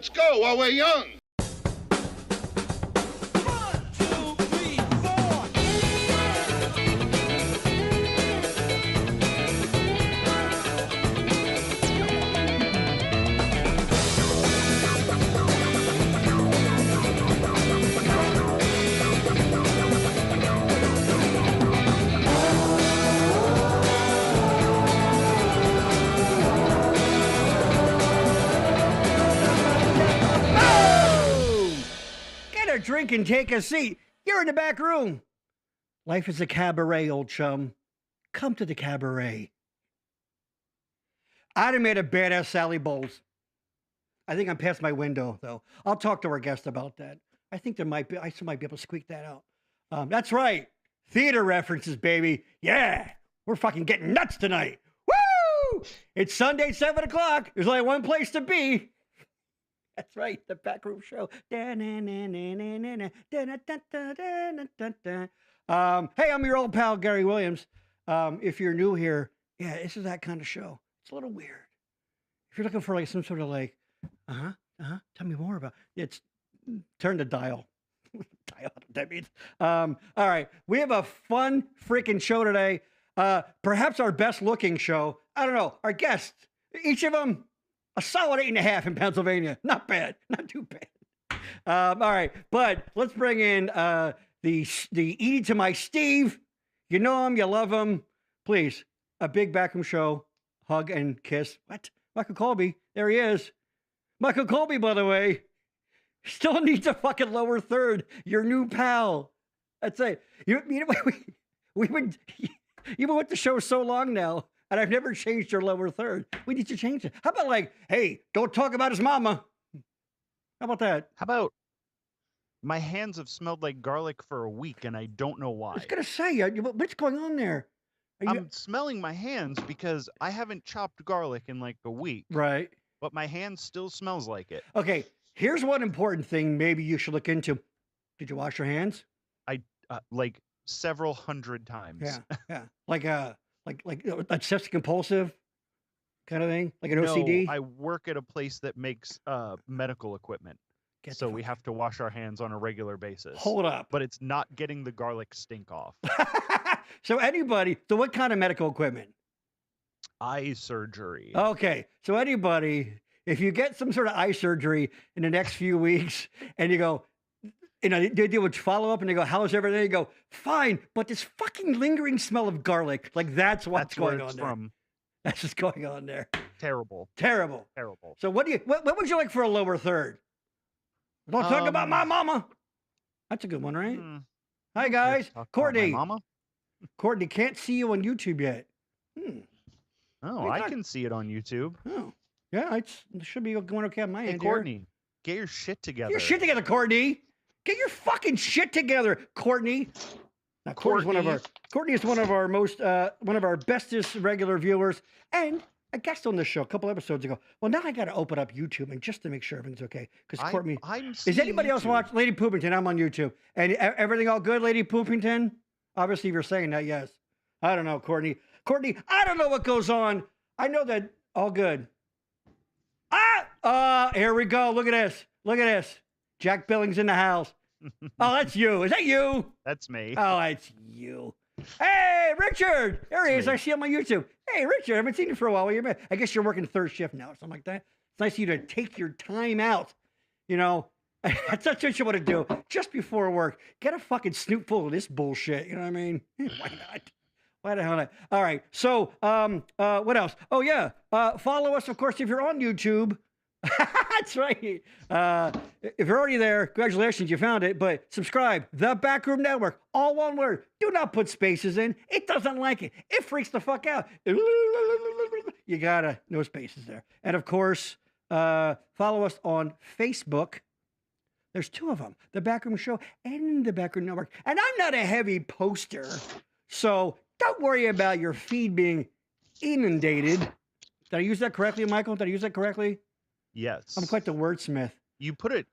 Let's go while we're young. Drink and take a seat. You're in the back room. Life is a cabaret, old chum. Come to the cabaret. I'd have made a badass Sally Bowles. I think I'm past my window, though. I'll talk to our guest about that. I think I might be able to squeak that out. That's right. Theater references, baby. Yeah. We're fucking getting nuts tonight. Woo! It's Sunday, 7 o'clock. There's only one place to be. That's right, the Backroom Show. Hey, I'm your old pal, Gary Williams. If you're new here, yeah, this is that kind of show. It's a little weird. If you're looking for like some sort of like, tell me more about it. It's turn the dial. Dial, that means. All right, we have a fun freaking show today. Perhaps our best looking show. I don't know, our guests, each of them, a solid 8.5 in Pennsylvania. Not bad. Not too bad. All right. But let's bring in the Edie to my Steve. You know him. You love him. Please, a big Backroom Show. Hug and kiss. What? Michael Colby. There he is. Michael Colby, by the way, still needs a fucking lower third. Your new pal. That's it. You've been with the show so long now. And I've never changed your lower third. We need to change it. How about like, hey, don't talk about his mama. How about that? How about my hands have smelled like garlic for a week and I don't know why. I was going to say, what's going on there? I'm smelling my hands because I haven't chopped garlic in like a week. Right. But my hand still smells like it. Okay, here's one important thing maybe you should look into. Did you wash your hands? I, like several hundred times. Yeah. Like obsessive compulsive kind of thing, like an OCD. I work at a place that makes medical equipment, so we have to wash our hands on a regular basis. Hold up, but it's not getting the garlic stink off. So what kind of medical equipment? Eye surgery. Okay, so anybody, if you get some sort of eye surgery in the next few weeks, and you go, they would follow up and they go, how's everything? You go, fine, but this fucking lingering smell of garlic, like that's what's going on there. From. That's what's going on there. Terrible. So what would you like for a lower third? Don't talk about my mama. That's a good one, right? Hi guys, Courtney. Mama? Courtney can't see you on YouTube yet. Oh, I can see it on YouTube. Oh, yeah, it should be going okay on my end. Courtney, get your shit together. Get your shit together, Courtney. Get your fucking shit together, Courtney. Now, Courtney is one of our most one of our bestest regular viewers and a guest on this show a couple episodes ago. Well, now I got to open up YouTube and just to make sure everything's okay. Because Courtney, is anybody else watch Lady Poopington? I'm on YouTube, and everything all good, Lady Poopington. Obviously, if you're saying that, yes. I don't know, Courtney. I don't know what goes on. I know that all good. Here we go. Look at this. Jack Billings in the house. Oh, that's you. Is that you? That's me. Oh, that's you. Hey, Richard. There he is. I see him on YouTube. Hey, Richard. I haven't seen you for a while. I guess you're working third shift now or something like that. It's nice of you to take your time out. You know, that's what you want to do. Just before work, get a fucking snoot full of this bullshit. You know what I mean? Why not? Why the hell not? All right. So, what else? Oh, yeah. Follow us, of course, if you're on YouTube. That's right. If you're already there, congratulations, you found it. But subscribe, The Backroom Network, all one word. Do not put spaces in. It doesn't like it. It freaks the fuck out. You gotta no spaces there. And of course, follow us on Facebook. There's two of them, The Backroom Show and The Backroom Network. And I'm not a heavy poster, so don't worry about your feed being inundated. Did I use that correctly, Michael? Did I use that correctly? Yes. I'm quite the wordsmith. You put a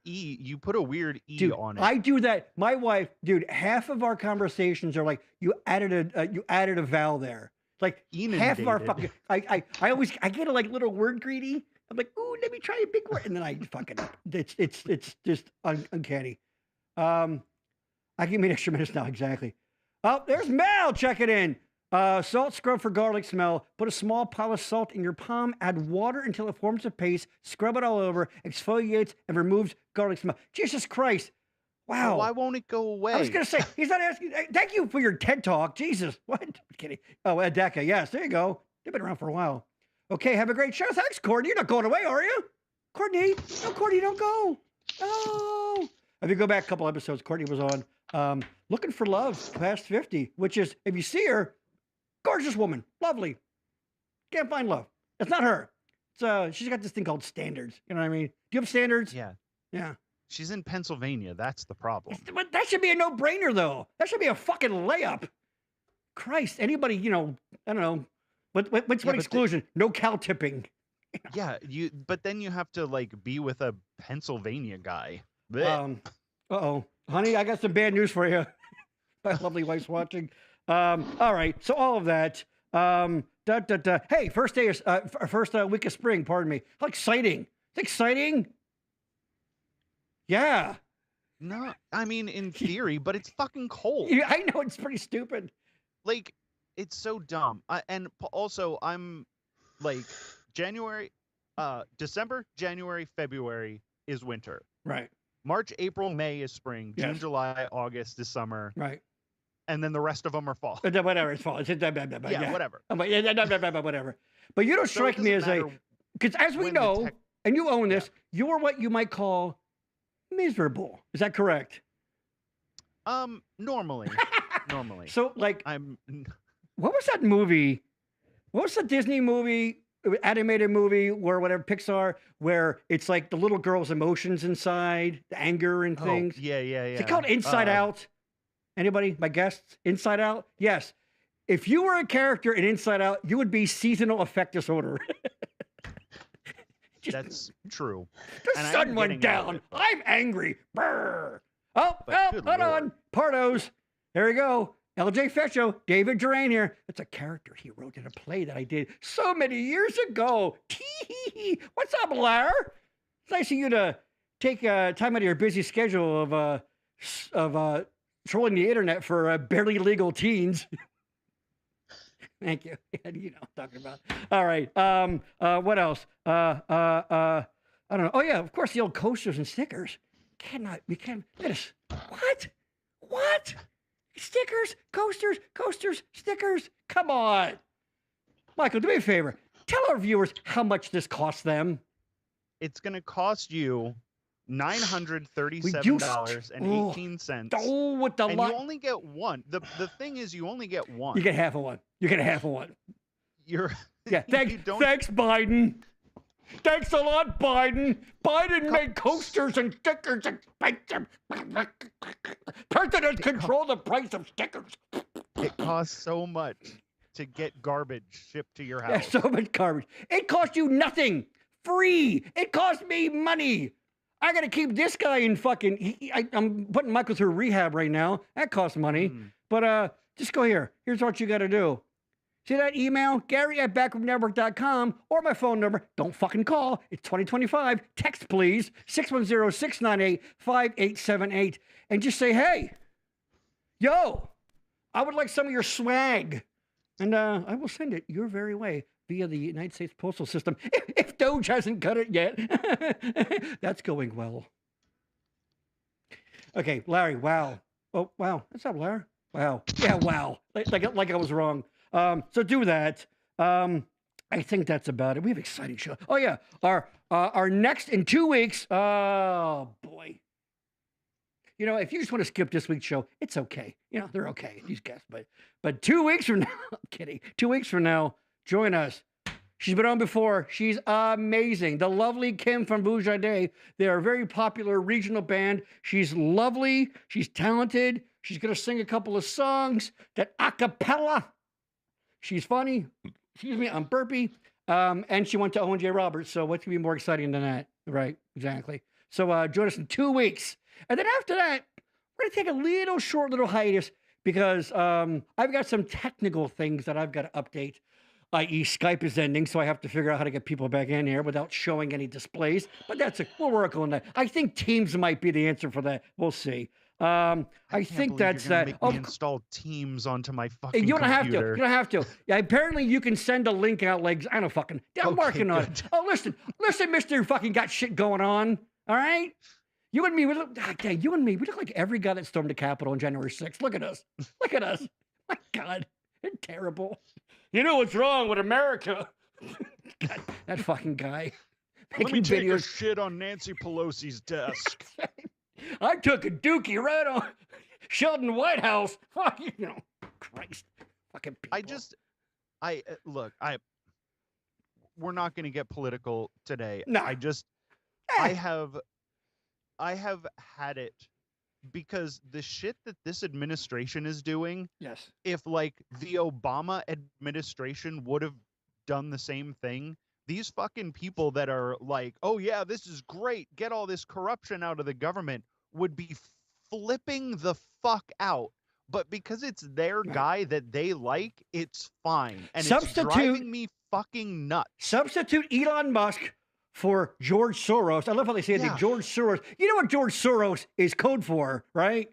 weird E dude, on it. I do that. My wife, dude, half of our conversations are like, you added a vowel there. Like inundated. Half of our fucking, I get a like little word greedy. I'm like, ooh, let me try a big word, and then I fuck it up. It's just uncanny. I give me an extra minutes now, exactly. Oh, there's Mel checking in. Salt scrub for garlic smell. Put a small pile of salt in your palm. Add water until it forms a paste. Scrub it all over. Exfoliates and removes garlic smell. Jesus Christ. Wow. Why won't it go away? I was going to say, he's not asking. Thank you for your TED Talk. Jesus. What? I'm kidding. Oh, Decca. Yes, there you go. They've been around for a while. Okay, have a great show. Thanks, Courtney. You're not going away, are you? Courtney. No, Courtney, don't go. No. If you go back a couple episodes, Courtney was on Looking for Love, past 50, which is, if you see her, gorgeous woman. Lovely. Can't find love. It's not her. It's she's got this thing called standards. You know what I mean? Do you have standards? Yeah. Yeah. She's in Pennsylvania. That's the problem. But that should be a no-brainer, though. That should be a fucking layup. Christ, anybody, I don't know. What's one exclusion? No cow tipping. Yeah, but then you have to like be with a Pennsylvania guy. Uh-oh. Honey, I got some bad news for you. My lovely wife's watching. All right. So all of that. Hey, first week of spring, pardon me. How exciting. It's exciting. Yeah. No, I mean, in theory, but it's fucking cold. Yeah, I know, it's pretty stupid. Like, it's so dumb. And also, I'm like, December, January, February is winter. Right. March, April, May is spring. Yes. June, July, August is summer. Right. And then the rest of them are fall. Whatever, it's fall. Yeah, whatever. Whatever. But you don't strike me as because as we know, and you own this, you're what you might call miserable. Is that correct? Normally. So, like, I'm. What was that movie? What was the Disney movie, animated movie, where whatever Pixar, where it's like the little girl's emotions inside, the anger and things? Oh, yeah. Is it called Inside Out? Anybody? My guests? Inside Out? Yes. If you were a character in Inside Out, you would be seasonal affect disorder. That's true. The sun went down. I'm angry. Brr. Oh, hold on. Pardos. There we go. LJ Fecho, David Durain here. That's a character he wrote in a play that I did so many years ago. What's up, Lar? It's nice of you to take time out of your busy schedule of trolling the internet for barely legal teens. Thank you. You know what I'm talking about. All right. What else? I don't know. Oh, yeah. Of course, the old coasters and stickers. We can't. What? Stickers, coasters, stickers. Come on. Michael, do me a favor. Tell our viewers how much this costs them. It's going to cost you $937.18. Oh, with the and you only get one. The thing is, you only get one. You get half of one. You're Thanks, Biden. Thanks a lot, Biden. Biden made coasters and stickers expensive. Presidents control the price of stickers. It costs so much to get garbage shipped to your house. Yeah, so much garbage. It costs you nothing. Free. It costs me money. I got to keep this guy in fucking... I'm putting Michael through rehab right now. That costs money. But just go here. Here's what you got to do. See that email? Gary@backroomnetwork.com or my phone number. Don't fucking call. It's 2025. Text, please. 610-698-5878. And just say, hey, yo, I would like some of your swag. And I will send it your very way via the United States Postal System. If Doge hasn't cut it yet. That's going well. Okay, Larry, wow. Oh, wow. What's up, Larry? Wow. Yeah, wow. Like I was wrong. So do that. I think that's about it. We have an exciting show. Oh yeah, our next in 2 weeks. Oh boy. You know, if you just want to skip this week's show, it's okay. You know, they're okay, these guests. But 2 weeks from now, I'm kidding. 2 weeks from now, join us. She's been on before. She's amazing. The lovely Kim from Vujade. They are a very popular regional band. She's lovely. She's talented. She's going to sing a couple of songs that a cappella. She's funny. Excuse me, I'm burpy. And she went to Owen J. Roberts. So what's going to be more exciting than that? Right, exactly. So join us in 2 weeks. And then after that, we're going to take a short little hiatus because I've got some technical things that I've got to update. i.e. Skype is ending, so I have to figure out how to get people back in here without showing any displays. But we'll work on that. I think Teams might be the answer for that. We'll see. I can't think believe that's you're gonna that. make me install Teams onto my fucking You don't have to. You computer. don't have to. Yeah, apparently you can send a link out. Like I don't fucking. I'm working on it. Oh, listen, Mister, fucking got shit going on. All right. You and me, we look like every guy that stormed the Capitol on January 6th. Look at us. Look at us. My God, it's terrible. You know what's wrong with America? God, that fucking guy. Let me take a shit on Nancy Pelosi's desk. I took a dookie right on Sheldon White House. Fuck you know, Christ, fucking people. Look, we're not going to get political today. No. I have had it because the shit that this administration is doing. Yes. If like the Obama administration would have done the same thing, these fucking people that are like, oh yeah, this is great, get all this corruption out of the government, would be flipping the fuck out. But because it's their guy that they like, it's fine. And it's driving me fucking nuts. Substitute Elon Musk for George Soros. I love how they say it. George Soros. You know what George Soros is code for, right?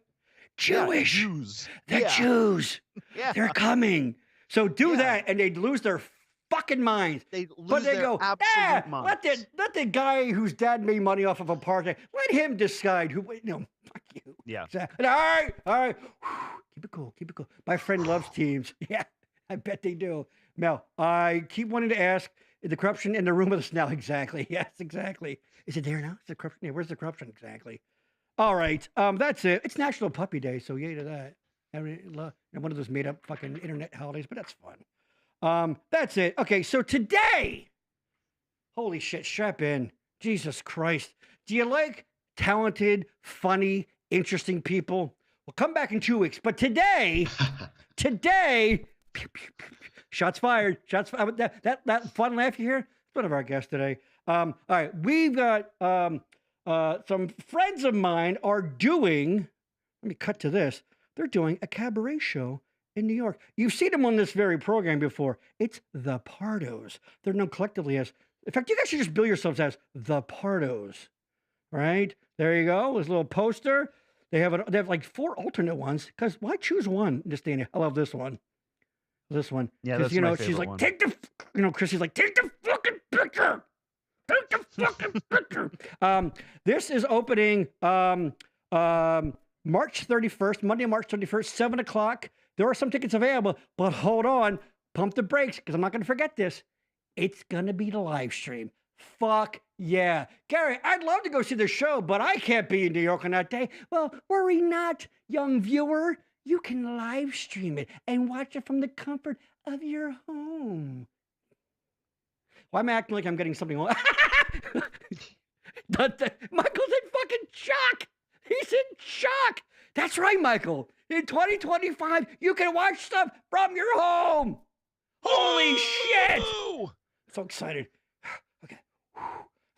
Jewish. Yeah, Jews. The Jews. They're coming. So do that, and they'd lose their fucking minds. They go, absolute minds. Let the guy whose dad made money off of apartheid, let him decide who. No, fuck you. Yeah. All right. Keep it cool. My friend loves Teams. Yeah, I bet they do. Mel, I keep wanting to ask. Is the corruption in the room with us now? Exactly. Yes, exactly. Is it there now? Is the corruption? Yeah, where's the corruption? Exactly. All right. That's it. It's National Puppy Day, so yay to that. One of those made up fucking internet holidays, but that's fun. That's it. Okay, so today, holy shit, strap in. Jesus Christ. Do you like talented, funny, interesting people? We'll come back in 2 weeks. But today, shots fired. That fun laugh you hear? It's one of our guests today. All right, we've got some friends of mine are doing, let me cut to this. They're doing a cabaret show in New York. You've seen them on this very program before. It's the Pardos. They're known collectively as, in fact, you guys should just bill yourselves as the Pardos. Right? There you go. There's a little poster. They have like 4 alternate ones. Because why choose one this day and age? I love this one. This one. Yeah, that's my favorite she's like, one. take the, Chrissy's like, take the fucking picture. Take the fucking picture. This is opening March 31st, Monday, March 31st, 7 o'clock. There are some tickets available, but hold on. Pump the brakes, because I'm not going to forget this. It's going to be the live stream. Fuck yeah. Gary, I'd love to go see the show, but I can't be in New York on that day. Well, worry not, young viewer. You can live stream it and watch it from the comfort of your home. Why am I acting like I'm getting something wrong? Michael's in fucking shock. He's in shock. That's right, Michael. In 2025, you can watch stuff from your home. Holy shit. So excited. Okay.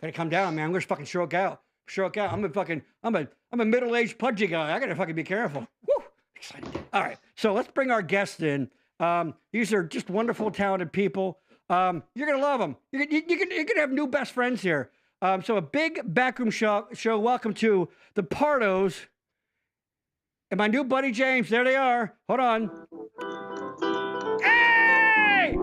Gotta calm down, man. I'm gonna fucking stroke out. I'm a middle-aged pudgy guy. I gotta fucking be careful. Woo. Excited. All right. So let's bring our guests in. These are just wonderful, talented people. You're gonna love them. You're gonna have new best friends here. So a big backroom show. Welcome to the Pardos. And my new buddy James. There they are. Hold on. Hey!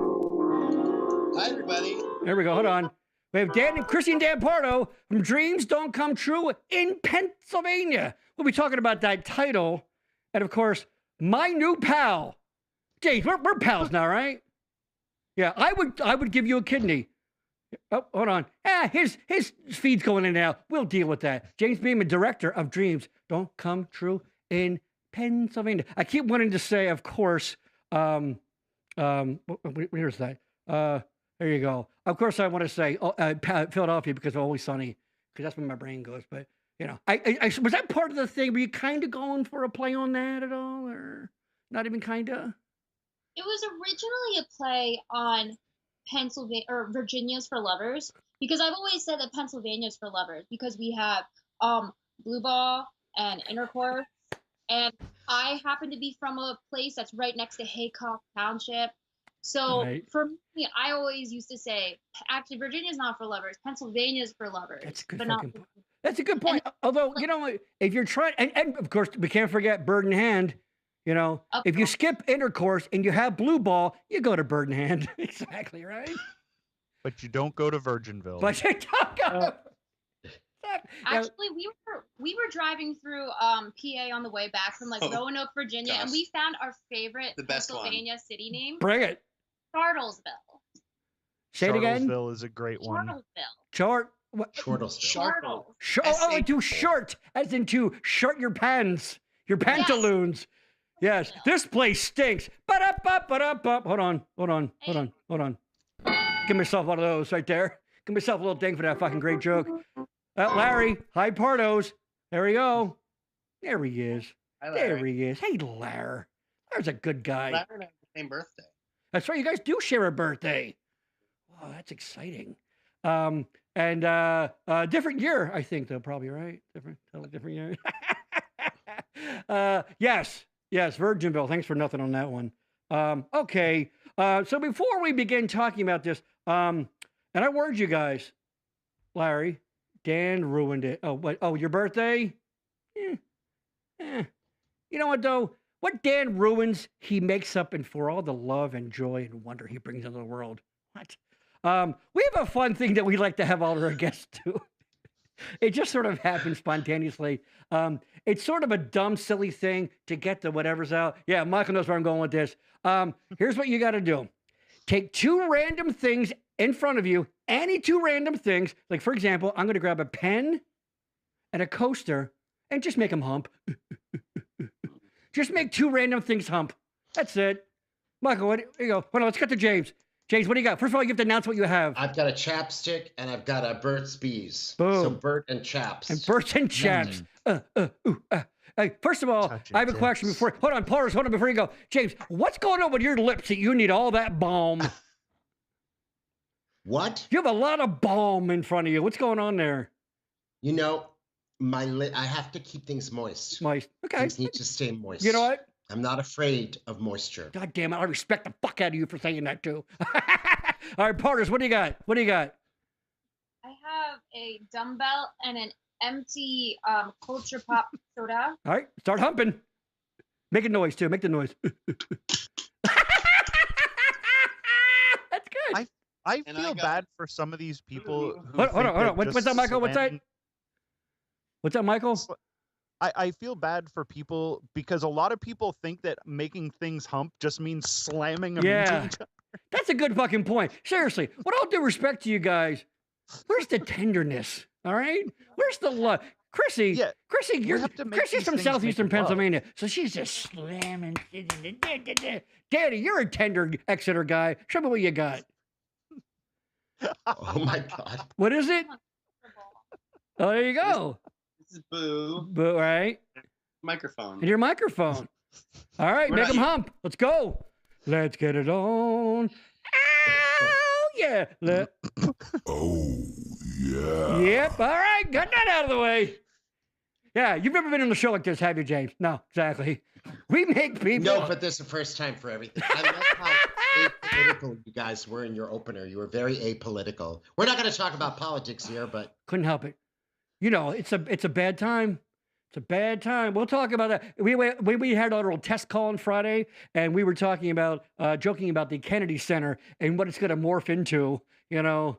Hi, everybody. There we go. Hold on. We have Dan and Chrissy and Dan Pardo from Dreams Don't Come True in Pennsylvania. We'll be talking about that title. And of course, my new pal. James, we're pals now, right? Yeah, I would give you a kidney. Oh, hold on. His feed's going in and out. We'll deal with that. James Beaman, director of Dreams Don't Come True in Pennsylvania. I keep wanting to say, of course, where's that? There you go. Of course, I want to say Philadelphia because it's always sunny, because that's where my brain goes. But you know, I was that part of the thing? Were you kind of going for a play on that at all, or not even kind of? It was originally a play on Pennsylvania or Virginia's for Lovers, because I've always said that Pennsylvania's for lovers because we have blue ball and intercourse, and I happen to be from a place that's right next to Haycock Township, So Right. for me, I always used to say, actually, Virginia's not for lovers. Pennsylvania's for lovers. That's a good but not fucking for point. That's a good point. And- Although, you know what, if you're trying, and of course, we can't forget Bird in Hand. You know, Of if you course. skip intercourse and you have blue ball, you go to Bird in Hand. Exactly, right? But you don't go to Virginville. But you don't go. Actually, we were driving through PA on the way back from like Oh, Roanoke, Virginia, and gosh. we found our favorite The best one. Pennsylvania city name, Bring it. Charlottesville. Say it again. Charlottesville is a great one. Charlottesville. Short. What? Chortlesville. Charlotte. Oh, to short, as in to short your pants, your pantaloons. Yes, this place stinks. Ba-da-ba-ba-da-ba. Hold on. Give myself one of those right there. Give myself a little ding for that fucking great joke. Larry, hi Pardos. There we go. There he is. Hi, There Larry. he is. Hey, Larry. Larry's a good guy. Larry and I have the same birthday. That's right. You guys do share a birthday. Wow, that's exciting. And different year, I think, though, probably, right? Totally different year. Yes, Virginville. Thanks for nothing on that one. Okay. So before we begin talking about this, and I warned you guys, Larry, Dan ruined it. Oh, what? Oh, your birthday? You know what, though? What Dan ruins, he makes up and for all the love and joy and wonder he brings into the world. What? We have a fun thing that we like to have all of our guests do. It just sort of happens spontaneously. It's sort of a dumb, silly thing to get the whatever's out. Yeah, Michael knows where I'm going with this. Here's what you got to do. Take two random things in front of you, any two random things. Like, for example, I'm going to grab a pen and a coaster and just make them hump. Just make two random things hump. That's it. Michael, here you go. Hold on, let's cut to James. James, what do you got? First of all, you have to announce what you have. I've got a chapstick and I've got a Burt's Bees. Boom. So Bert and Chaps. And Burt's and Chaps. Hey, first of all, Touch it, I have a question James. before. Hold on, before you go. James, what's going on with your lips that you need all that balm? What? You have a lot of balm in front of you. What's going on there? You know, I have to keep things moist. Moist. Okay. Things need to stay moist. You know what? I'm not afraid of moisture. God damn it. I respect the fuck out of you for saying that too. All right, Partners, what do you got? What do you got? I have a dumbbell and an empty Culture Pop soda. All right, start humping. Make a noise too. Make the noise. That's good. I And feel I got- bad for some of these people. Who Hold think on. that What's just that, Michael? What's that? slamming- What's that, Michael? I feel bad for people because a lot of people think that making things hump just means slamming them Yeah. into each other. That's a good fucking point. Seriously, with all due respect to you guys, where's the tenderness? All right, where's the love? Chrissy, Yeah, Chrissy, have to make Chrissy's these from things make southeastern it love. Pennsylvania, so she's just slamming. Daddy, you're a tender Exeter guy. Show me what you got. Oh my God. What is it? Oh, there you go. This is Boo. But, right, Microphone. and your microphone. All right, We're make not them hump. Let's go. Let's get it on. Ow, yeah. Oh, yeah. Yep. All right. Got that out of the way. Yeah. You've never been on a show like this, have you, James? No, exactly. We make people. No, but this is the first time for everything. I love how apolitical you guys were in your opener. You were very apolitical. We're not going to talk about politics here, but Couldn't help it. You know, it's a bad time. It's a bad time. We'll talk about that. We had our little test call on Friday, and we were talking about, joking about the Kennedy Center and what it's going to morph into. You know,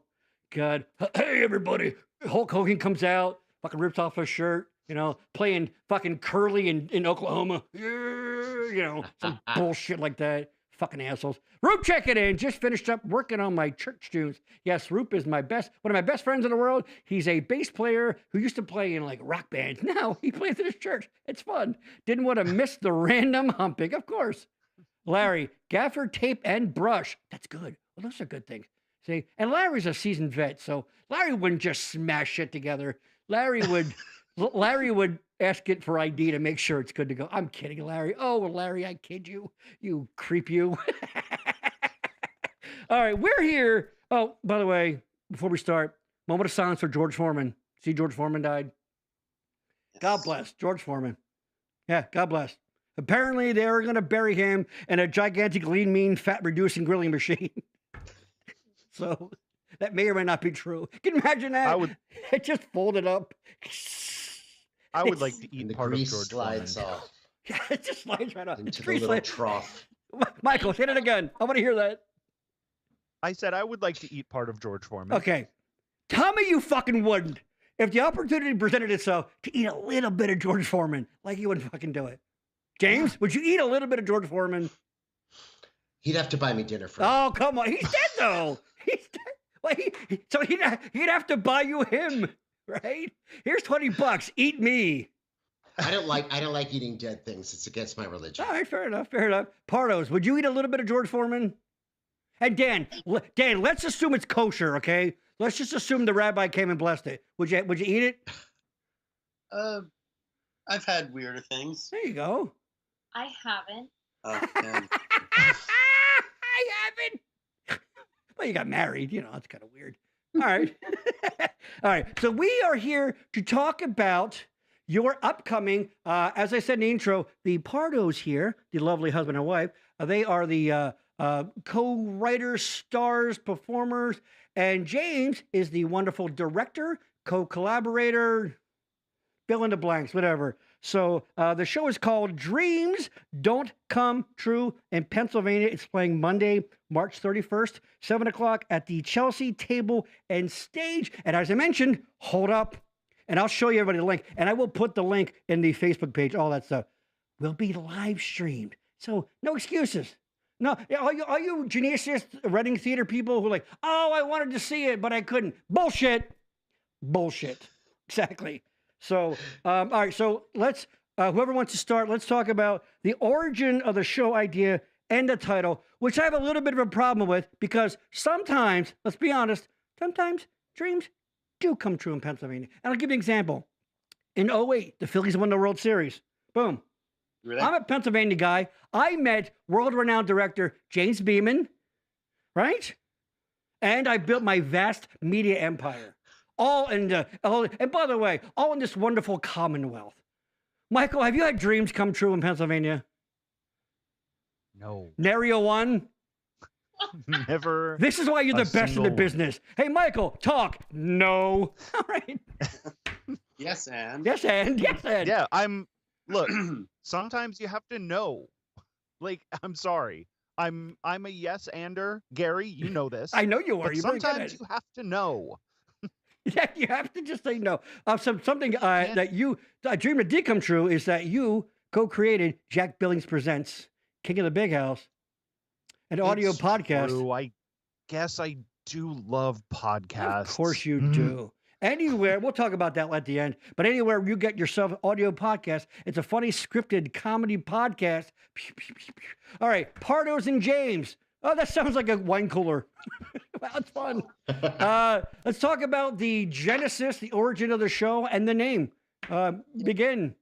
God, hey everybody, Hulk Hogan comes out, fucking rips off his shirt. You know, playing fucking Curly in Oklahoma. Yeah, you know, some bullshit like that. Fucking assholes. Roop, check it in. Just finished up working on my church tunes. Yes, Roop is one of my best friends in the world. He's a bass player who used to play in like rock bands. Now he plays at his church. It's fun. Didn't want to miss the random humping, of course. Larry, gaffer, tape, and brush. That's good. Well, those are good things. See, and Larry's a seasoned vet, so Larry wouldn't just smash shit together. Larry would ask it for ID to make sure it's good to go. I'm kidding, Larry. Oh, Larry, I kid you. You creep you. All right, we're here. Oh, by the way, before we start, moment of silence for George Foreman. See, George Foreman died. God bless George Foreman. Yeah, God bless. Apparently, they are going to bury him in a gigantic, lean, mean, fat-reducing grilling machine. So that may or may not be true. Can you imagine that? It just folded up. I would like to And eat the part of grease George slides Foreman. off Yeah, it just slides right off. into the Grease little slide. trough. Michael, hit it again. I want to hear that. I said I would like to eat part of George Foreman. Okay. Tell me you fucking wouldn't. If the opportunity presented itself to eat a little bit of George Foreman, like you wouldn't fucking do it. James, would you eat a little bit of George Foreman? He'd have to buy me dinner first. Oh, come on. He's dead, though. He's dead. Well, so he'd have to buy you him, right? Here's $20. Eat me. I don't like eating dead things. It's against my religion. All right, fair enough. Pardos, would you eat a little bit of George Foreman? And Dan, let's assume it's kosher, okay? Let's just assume the rabbi came and blessed it. Would you eat it? I've had weirder things. There you go. I haven't. And I haven't. Well, you got married. It's kind of weird. All right. All right. So we are here to talk about your upcoming, as I said in the intro, the Pardos here, the lovely husband and wife, they are the co-writers, stars, performers, and James is the wonderful director, co-collaborator, fill in the blanks, whatever. So the show is called Dreams Don't Come True in Pennsylvania. It's playing Monday, March 31st, 7 o'clock at the Chelsea Table and Stage. And as I mentioned, hold up, and I'll show you everybody the link. And I will put the link in the Facebook page, all that stuff. Will be live streamed. So no excuses. No, all you Genesis Reading Theater people who are like, oh, I wanted to see it, but I couldn't. Bullshit. Exactly. So, all right. So let's, whoever wants to start, let's talk about the origin of the show idea and the title, which I have a little bit of a problem with because sometimes, let's be honest, sometimes dreams do come true in Pennsylvania. And I'll give you an example. In 2008, the Phillies won the World Series. Boom. really? I'm a Pennsylvania guy. I met world-renowned director James Beaman, right? And I built my vast media empire. And by the way, all in this wonderful Commonwealth. Michael, have you had dreams come true in Pennsylvania? No. Nary a one? Never. This is why you're the A best in single the one. business. Hey, Michael, talk. No. All right. Yes, and Yes, and. Yeah, look, sometimes you have to know. Like, I'm sorry. I'm a yes-ander. Gary, you know this. I know you are. But You're very good at sometimes it. you have to know. Yeah, you have to just say no. Something that a dream that did come true is that you co-created Jack Billings Presents King of the Big House, an audio It's podcast. true. I guess I do love podcasts. Of course you do. Anywhere, we'll talk about that at the end, but anywhere you get yourself an audio podcast, it's a funny scripted comedy podcast. All right, Pardos and James. Oh, that sounds like a wine cooler. Wow, it's fun. Let's talk about the genesis, the origin of the show, and the name. Begin.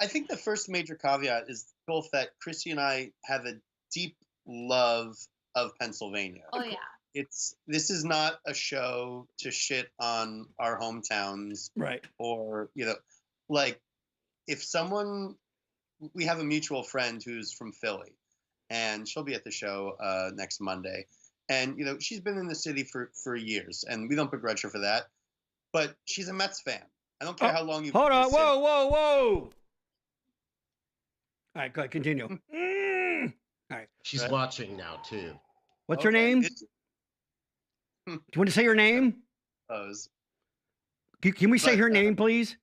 I think the first major caveat is both that Chrissy and I have a deep love of Pennsylvania. Oh yeah. This is not a show to shit on our hometowns Right. or, like if we have a mutual friend who's from Philly and she'll be at the show next Monday. And, she's been in the city for years and we don't begrudge her for that, but she's a Mets fan. I don't care how long you've Hold been in on. the city. Whoa. All right, go ahead. Continue. All right. She's Right. watching now too. What's her Okay, name? it's- Do you want to say her name? Those. Can we say But, her name, please?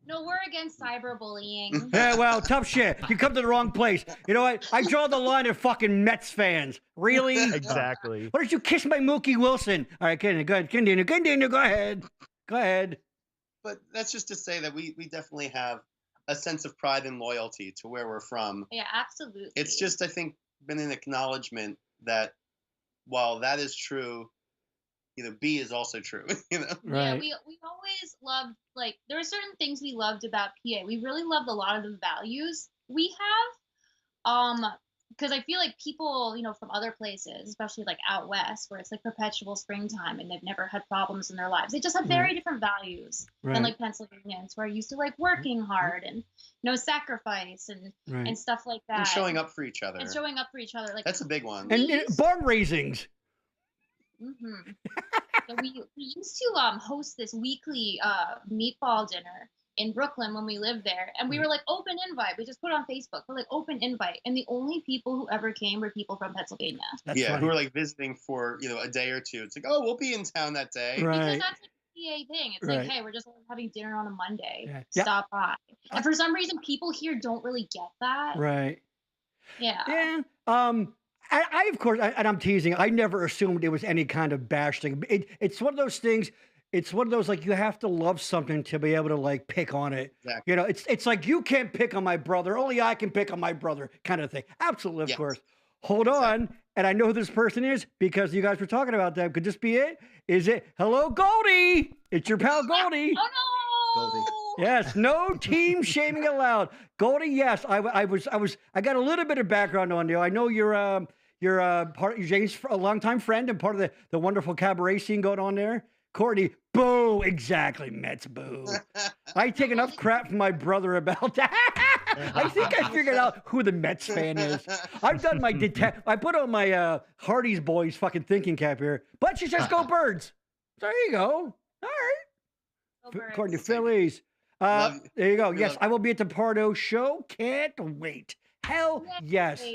No, we're against cyberbullying. Yeah, well, tough shit. You come to the wrong place. You know what? I draw the line at fucking Mets fans. Really? Exactly. Why don't you kiss my Mookie Wilson? All right, go ahead. Continue. Go ahead. But that's just to say that we definitely have a sense of pride and loyalty to where we're from. Yeah, absolutely. It's just, I think, been an acknowledgement that while that is true, B is also true. Yeah, Right. we always loved, like, there were certain things we loved about PA. We really loved a lot of the values we have. because I feel like people, from other places, especially like out west, where it's like perpetual springtime and they've never had problems in their lives, they just have very different values than like Pennsylvanians, who are used to like working hard and sacrifice and stuff like that, and showing up for each other. Like that's a big one. And barn raisings. Mm-hmm. So we used to host this weekly meatball dinner in Brooklyn when we lived there, and we were like open invite. We just put it on Facebook. We're like open invite, and the only people who ever came were people from Pennsylvania. That's funny. Who were like visiting for a day or two. It's like, oh, we'll be in town that day. Right. Because that's like a PA thing. It's like, hey, we're just having dinner on a Monday. Yeah. Stop by. And for some reason, people here don't really get that. Right. Yeah. Yeah. I of course, and I'm teasing. I never assumed it was any kind of bash thing. It's one of those things. It's one of those, like, you have to love something to be able to like pick on it. Exactly. It's like, you can't pick on my brother. Only I can pick on my brother, kind of thing. Absolutely, of course. Hold on, and I know who this person is because you guys were talking about that. Could this be it? Is it? Hello, Goldie. It's your pal Goldie. Oh no. Goldie. Yes, no team shaming allowed. Goldie, yes, I got a little bit of background on you. I know you're James, a longtime friend and part of the wonderful cabaret scene going on there. Courtney, boo, exactly, Mets, boo. I take enough crap from my brother about that. I think I figured out who the Mets fan is. I've done my I put on my Hardy's Boys fucking thinking cap here, but she says go Birds. There you go. All right. According to Phillies. There you go. Yes, I will be at the Pardo show. Can't wait. Hell yes.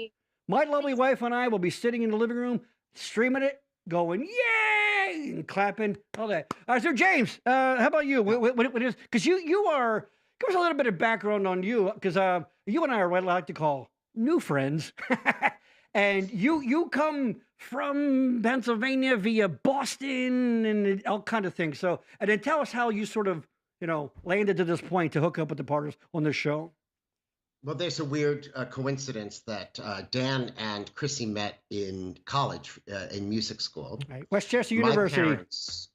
My lovely wife and I will be sitting in the living room, streaming it, going, yay, and clapping, all that. So James, how about you? What is, because you are, give us a little bit of background on you, because you and I are what I like to call new friends. And you come from Pennsylvania via Boston and all kind of things. So, and then tell us how you sort of, landed to this point to hook up with the Pardos on this show. Well, there's a weird coincidence that Dan and Chrissy met in college, in music school. Right. Westchester University. My parents,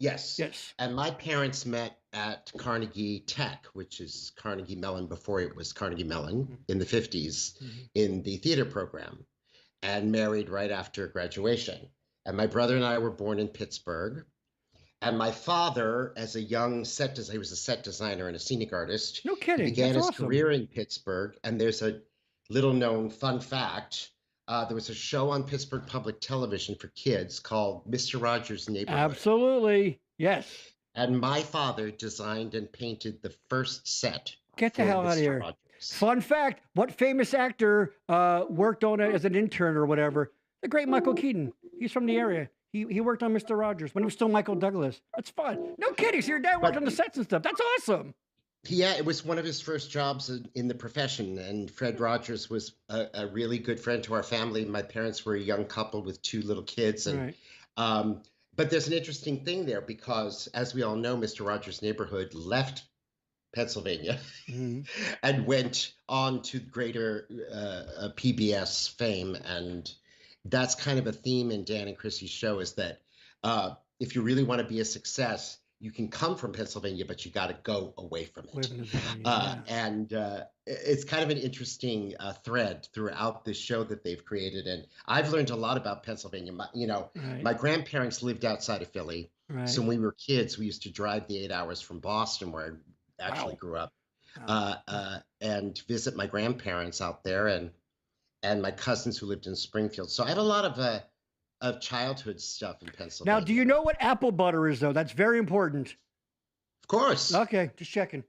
yes. Yes. And my parents met at Carnegie Tech, which is Carnegie Mellon before it was Carnegie Mellon, in the 50s, in the theater program, and married right after graduation. And my brother and I were born in Pittsburgh. And my father, as a young set designer, he was a set designer and a scenic artist. No kidding. Began That's his awesome. career in Pittsburgh. And there's a little known fun fact. There was a show on Pittsburgh Public Television for kids called Mr. Rogers' Neighborhood. Absolutely. Yes. And my father designed and painted the first set. Get the hell out of here. Rogers. Fun fact, what famous actor worked on it as an intern or whatever? The great Michael Keaton. He's from the area. He worked on Mr. Rogers when he was still Michael Douglas. That's fun. No kidding. So your dad worked on the sets and stuff. That's awesome. Yeah, it was one of his first jobs in the profession. And Fred Rogers was a really good friend to our family. My parents were a young couple with 2 little kids. And but there's an interesting thing there because, as we all know, Mr. Rogers' Neighborhood left Pennsylvania and went on to greater PBS fame. And that's kind of a theme in Dan and Chrissy's show, is that if you really want to be a success, you can come from Pennsylvania, but you got to go away from it. And it's kind of an interesting thread throughout this show that they've created. And I've learned a lot about Pennsylvania. My grandparents lived outside of Philly. So when we were kids, we used to drive the 8 hours from Boston, where I actually grew up, and visit my grandparents out there and my cousins who lived in Springfield. So I have a lot of childhood stuff in Pennsylvania. Now, do you know what apple butter is, though? That's very important. Of course. Okay, just checking.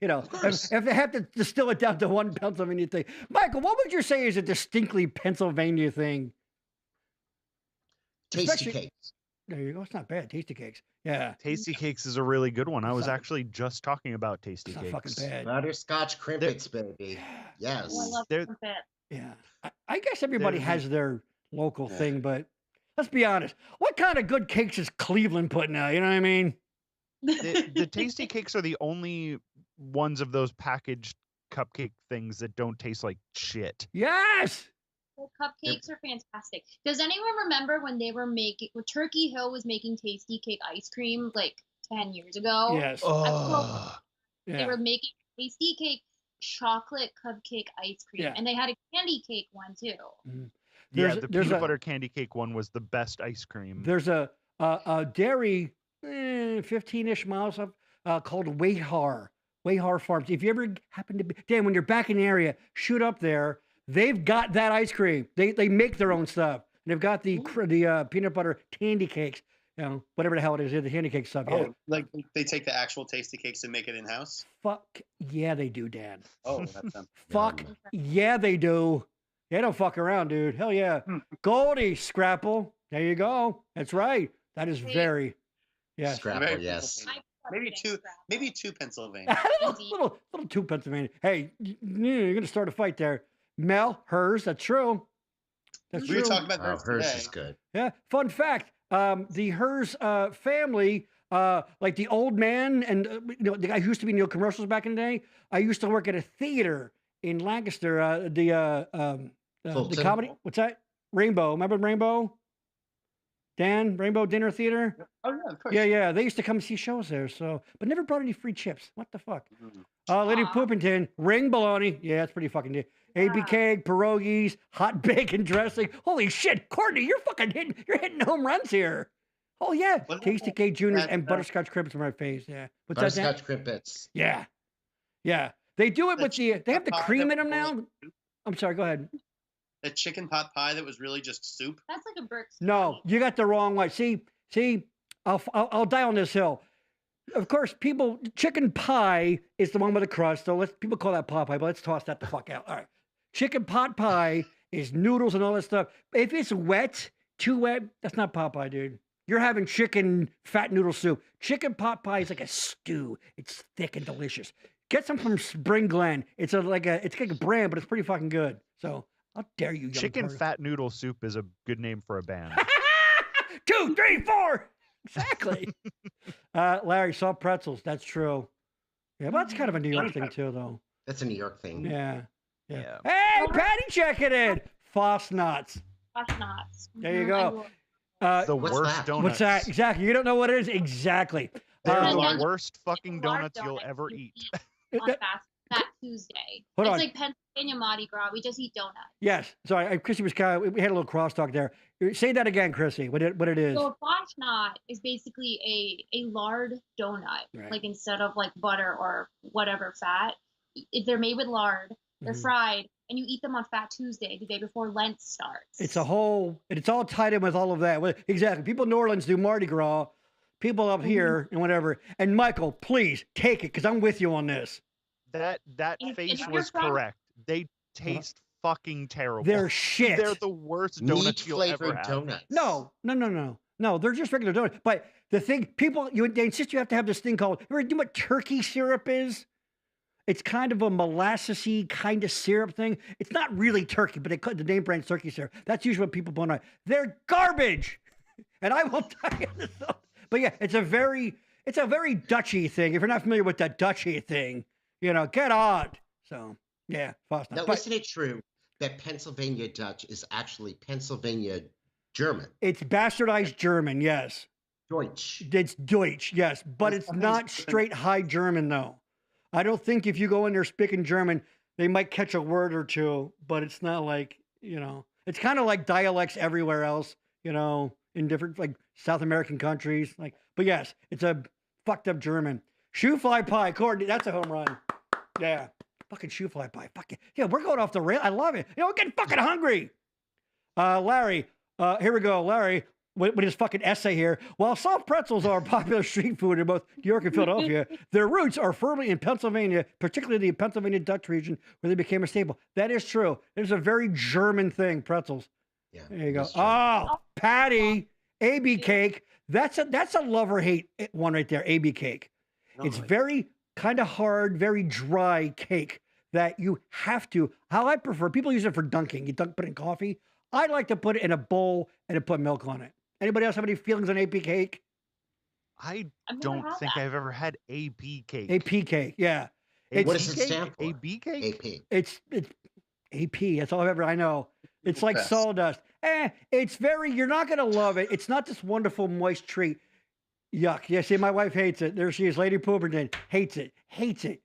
If they have to distill it down to one Pennsylvania thing. Michael, what would you say is a distinctly Pennsylvania thing? Tasty cakes. There you go. It's not bad. Tasty cakes. Yeah. Tasty cakes is a really good one. I was actually just talking about tasty It's cakes. not fucking bad. Butterscotch crimpets, baby. Yes. Oh, I love They're- crumpet. Yeah. I guess everybody has their local thing, but let's be honest. What kind of good cakes is Cleveland putting out? You know what I mean? The tasty cakes are the only ones of those packaged cupcake things that don't taste like shit. Yes. The cupcakes are fantastic. Does anyone remember when Turkey Hill was making tasty cake ice cream like 10 years ago? Yes. Oh, They were making tasty cake chocolate cupcake ice cream, Yeah. and they had a candy cake one too. Yeah, the peanut butter candy cake one was the best ice cream. There's a dairy 15-ish miles up called Wayhar Farms. If you ever happen to be, Dan, when you're back in the area, shoot up there. They've got that ice cream. They make their own stuff. And they've got the peanut butter candy cakes. You know, whatever the hell it is, the candy cake stuff. Yeah. Oh, like they take the actual tasty cakes and make it in house. Fuck yeah, they do, Dan. Oh, that sounds. Fuck yeah, they do. They don't fuck around, dude. Hell yeah. Goldie Scrapple. There you go. That's right. That is very. Yeah. Scrapple, Very yes. Maybe two Pennsylvania. little two Pennsylvania. Hey, you're gonna start a fight there. Mel, hers. That's true. That's We true. were talking about hers Hers today. is good. Yeah. Fun fact. The hers family, like the old man and the guy who used to be in the commercials back in the day. I used to work at a theater in Lancaster. The Fulton? comedy. What's that? Rainbow. Remember Rainbow? Dan, Rainbow Dinner Theater. Oh yeah, of course. Yeah. They used to come see shows there. So, but never brought any free chips. What the fuck? Mhm. Lady Aw. Poopington, ring bologna. Yeah, that's pretty fucking good. AB cake, pierogies, hot bacon dressing. Holy shit, Courtney, you're hitting home runs here. Oh yeah, What- Tasty Cake Juniors that- and butterscotch crimpets in my face. Yeah, what's that? Dan? Butterscotch crimpets. Yeah. They do it The with they have the pie cream that in them was now. I'm sorry, go ahead. That chicken pot pie that was really just soup. That's like a Burke's. No, you got the wrong one. See, I'll die on this hill. Of course, chicken pie is the one with the crust. So people call that pot pie, but let's toss that the fuck out. All right. Chicken pot pie is noodles and all that stuff. If it's wet, too wet, that's not pot pie, dude. You're having chicken fat noodle soup. Chicken pot pie is like a stew. It's thick and delicious. Get some from Spring Glen. It's like a brand, but it's pretty fucking good. So how dare you, young Chicken Carter. fat noodle soup is a good name for a band. 2, 3, 4. Exactly. Larry, soft pretzels. That's true. Yeah, but that's kind of a New York thing too, though. That's a New York thing. Yeah. Yeah. Hey, Patty, check it in. Foss nuts. Knots. There you Mhm, go. The What's worst that? donuts. What's that? Exactly. You don't know what it is? Exactly. They're Uh, the Those worst fucking large donuts you'll ever eat. On Fat Tuesday. Hold It's on. like Pennsylvania Mardi Gras. We just eat donuts. Yes. Sorry, Chrissy was kind of, we had a little crosstalk there. Say that again, Chrissy. What it is? So a flash knot is basically a lard donut. Right. Like instead of like butter or whatever fat, they're made with lard. They're Mhm. fried, and you eat them on Fat Tuesday, the day before Lent starts. It's it's all tied in with all of that. Exactly. People in New Orleans do Mardi Gras. People up here and whatever. And Michael, please take it because I'm with you on this. That And face if you're was from- correct. They taste fucking terrible. They're shit. They're the worst Meat donuts you'll ever flavored have. donuts. No. They're just regular donuts. But the thing, they insist you have to have this thing called, you know what turkey syrup is? It's kind of a molassesy kind of syrup thing. It's not really turkey, but they call the name brand's turkey syrup. That's usually what people put on. They're garbage. And I will tell you this. But yeah, it's a very Dutchy thing. If you're not familiar with that Dutchy thing, get on. So yeah, Foster. Now, isn't it true that Pennsylvania Dutch is actually Pennsylvania German? It's bastardized German, yes. Deutsch. It's Deutsch, yes, but It's it's not straight high German though. I don't think if you go in there speaking German, they might catch a word or two, but it's not like, it's kind of like dialects everywhere else, in different like South American countries. But yes, it's a fucked up German. Shoe fly pie, Courtney, that's a home run. Yeah. Fucking shoe fly pie. Fuck it. Yeah, we're going off the rail. I love it. We're getting fucking hungry. Larry, here we go. Larry, with his fucking essay here. While soft pretzels are popular street food in both New York and Philadelphia, their roots are firmly in Pennsylvania, particularly the Pennsylvania Dutch region, where they became a staple. That is true. It's a very German thing, pretzels. Yeah. There you go. that's true. Oh, Patty, AB cake. That's a love or hate one right there, AB cake. It's very kind of hard, very dry cake that you have to. How I prefer, people use it for dunking. You put it in coffee. I like to put it in a bowl and put milk on it. Anybody else have any feelings on AP cake? I I've never don't had think that. I've ever had AP cake. AP cake, yeah. What does it cake? stand for? AB cake? AP. It's AP. That's all I know. It's like Best. sawdust. It's you're not going to love it. It's not this wonderful moist treat. Yuck. Yeah, see, my wife hates it. There she is, Lady Pooperton. Hates it.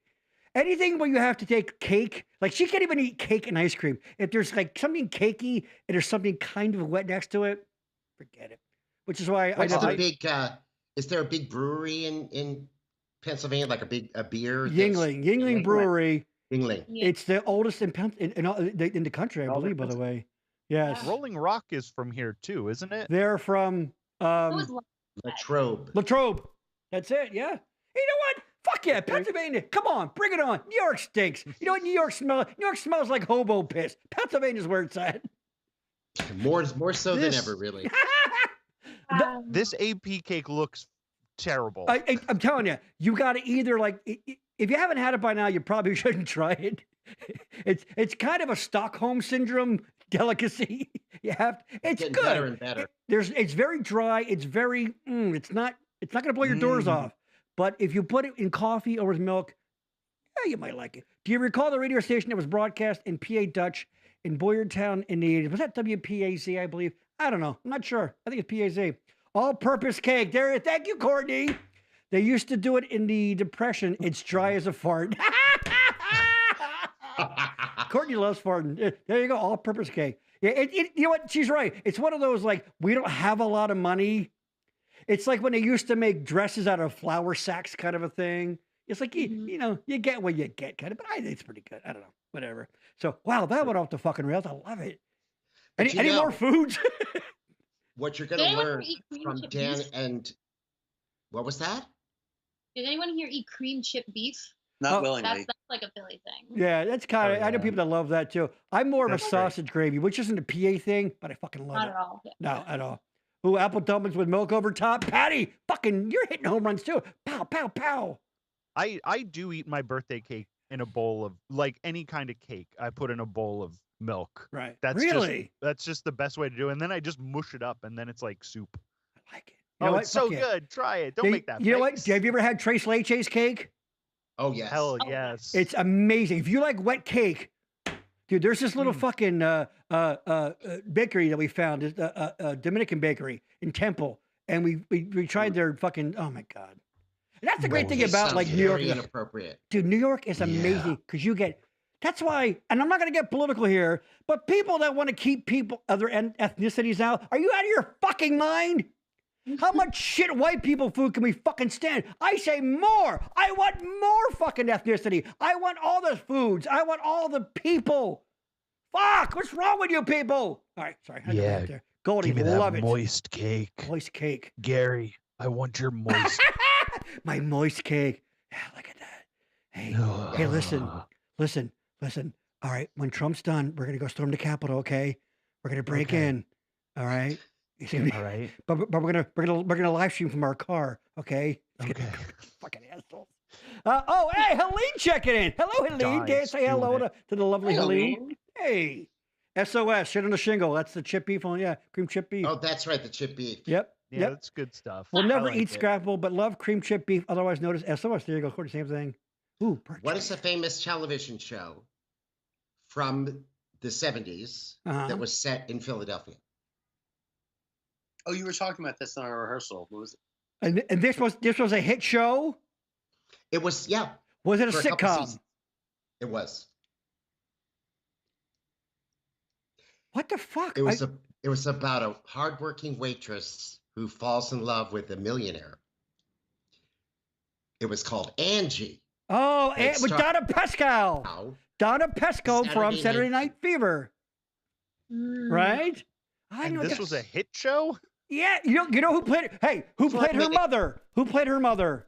anything where you have to take cake, like she can't even eat cake and ice cream. If there's like something cakey and there's something kind of wet next to it, forget it. Which is why What's the big? Is there a big brewery in Pennsylvania, like a beer? Yingling Brewery. Yingling. It's the oldest in the country, I believe. By the way, yes. Rolling Rock is from here too, isn't it? They're from Latrobe. Latrobe. That's it. Yeah. You know what? Fuck yeah, Pennsylvania. Come on, bring it on. New York stinks. You know what New York smells? New York smells like hobo piss. Pennsylvania's where it's at. More so than ever, really. This AP cake looks terrible. I'm telling you, you got to either like, if you haven't had it by now, you probably shouldn't try it. It's kind of a Stockholm syndrome delicacy. You have to, it's getting good. Better and better. It's very dry. It's very it's not going to blow your doors off. But if you put it in coffee or with milk, yeah, you might like it. Do you recall the radio station that was broadcast in PA Dutch in Boyertown in the 80s? Was that WPAZ, I believe? I don't know. I'm not sure. I think it's PAZ. All-purpose cake. There. Thank you, Courtney. They used to do it in the Depression. It's dry as a fart. Courtney loves farting. There you go. All-purpose cake. Yeah, you know what? She's right. It's one of those, like, we don't have a lot of money. It's like when they used to make dresses out of flour sacks kind of a thing. It's like, you know, you get what you get kind of, but I think it's pretty good. I don't know. Whatever. So, wow, that went off the fucking rails. I love it. Any more foods? What you're going to learn from Dan and what was that? Did anyone here eat cream chip beef? Not willingly. That's like a Philly thing. Yeah, that's kind of. I know people that love that too. I'm more of a sausage gravy, which isn't a PA thing, but I fucking love it. Not at all. Yeah. No, at all. Ooh, apple dumplings with milk over top. Patty, fucking, you're hitting home runs too. Pow, pow, pow. I do eat my birthday cake in a bowl of, like, any kind of cake. I put in a bowl of milk. Right. That's just the best way to do it. And then I just mush it up, and then it's like soup. I like it. It's so good. Try it. Don't make that. You know what? Have you ever had Tres Leches cake? Oh yes. Hell yes. It's amazing. If you like wet cake, dude, there's this little fucking bakery that we found, a Dominican bakery in Temple, and we tried their fucking. Oh my god, and that's the great thing about like New York. Very inappropriate. Dude, New York is amazing because you get. That's why, and I'm not going to get political here, but people that want to keep people other ethnicities out, are you out of your fucking mind? How much shit white people food can we fucking stand? I say more. I want more fucking ethnicity. I want all the foods. I want all the people. Fuck, what's wrong with you people? All right, sorry. Yeah, Goldie, give me that love it. moist cake. Moist cake. Gary, I want your moist. My moist cake. Yeah, look at that. Hey, hey, listen. All right, when Trump's done, we're gonna go storm the Capitol. Okay, we're gonna break in. All right. All right. But we're gonna live stream from our car. Okay. Okay. Fucking assholes. Oh, hey, Helene checking in. Hello, Helene. Dan, say hello to the lovely Helene. Hey. SOS, shit on the shingle. That's the chip beef on, cream chip beef. Oh, that's right, the chip beef. Yep. Yeah, that's good stuff. We'll never eat scrapple, but love cream chip beef, otherwise known as SOS. There you go, Courtney, same thing. Ooh, what is a famous television show from the 70s that was set in Philadelphia? Oh, you were talking about this in our rehearsal. What was it? And this was a hit show? It was, yeah. Was it a sitcom? It was. What the fuck? It was about a hardworking waitress who falls in love with a millionaire. It was called Angie. Oh, with Donna Pescow. Donna Pescow from Saturday Night Fever. Right? And this was a hit show? Yeah, you know who played? Hey, who played her mother? Who played her mother?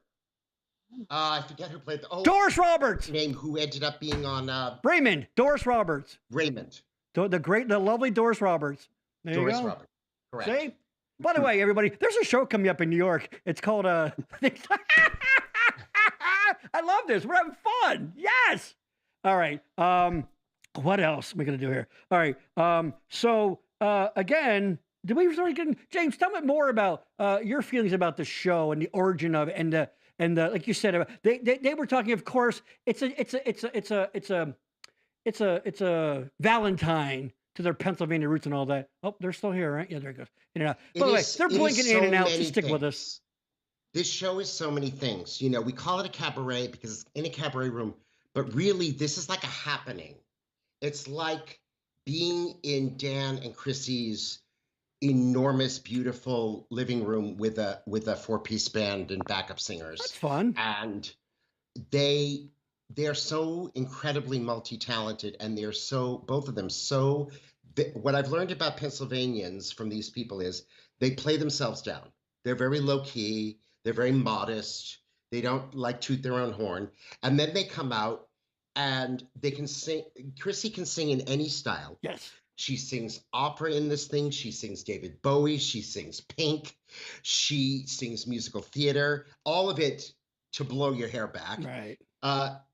I forget who played Doris Roberts. Name who ended up being on Raymond. Doris Roberts. Raymond. The lovely Doris Roberts. There you go. Doris Roberts. Correct. See? By the way, everybody, there's a show coming up in New York. It's called I love this. We're having fun. Yes. All right. What else are we gonna do here? All right. So again. Did we really get James? Tell me more about your feelings about the show and the origin of it, and the like you said, they were talking. Of course, it's a Valentine to their Pennsylvania roots and all that. Oh, they're still here, right? Yeah, there it goes. In and out. By the way, they're blinking in and out. So stick with us. This show is so many things. You know, we call it a cabaret because it's in a cabaret room, but really this is like a happening. It's like being in Dan and Chrissy's enormous, beautiful living room with a 4-piece band and backup singers. That's fun. And they're so incredibly multi-talented, and they're so, both of them, so what I've learned about Pennsylvanians from these people is they play themselves down. They're very low key, they're very modest, they don't like toot their own horn, and then they come out and they can sing. Chrissy can sing in any style. Yes. She sings opera in this thing. She sings David Bowie. She sings Pink. She sings musical theater. All of it to blow your hair back. Right.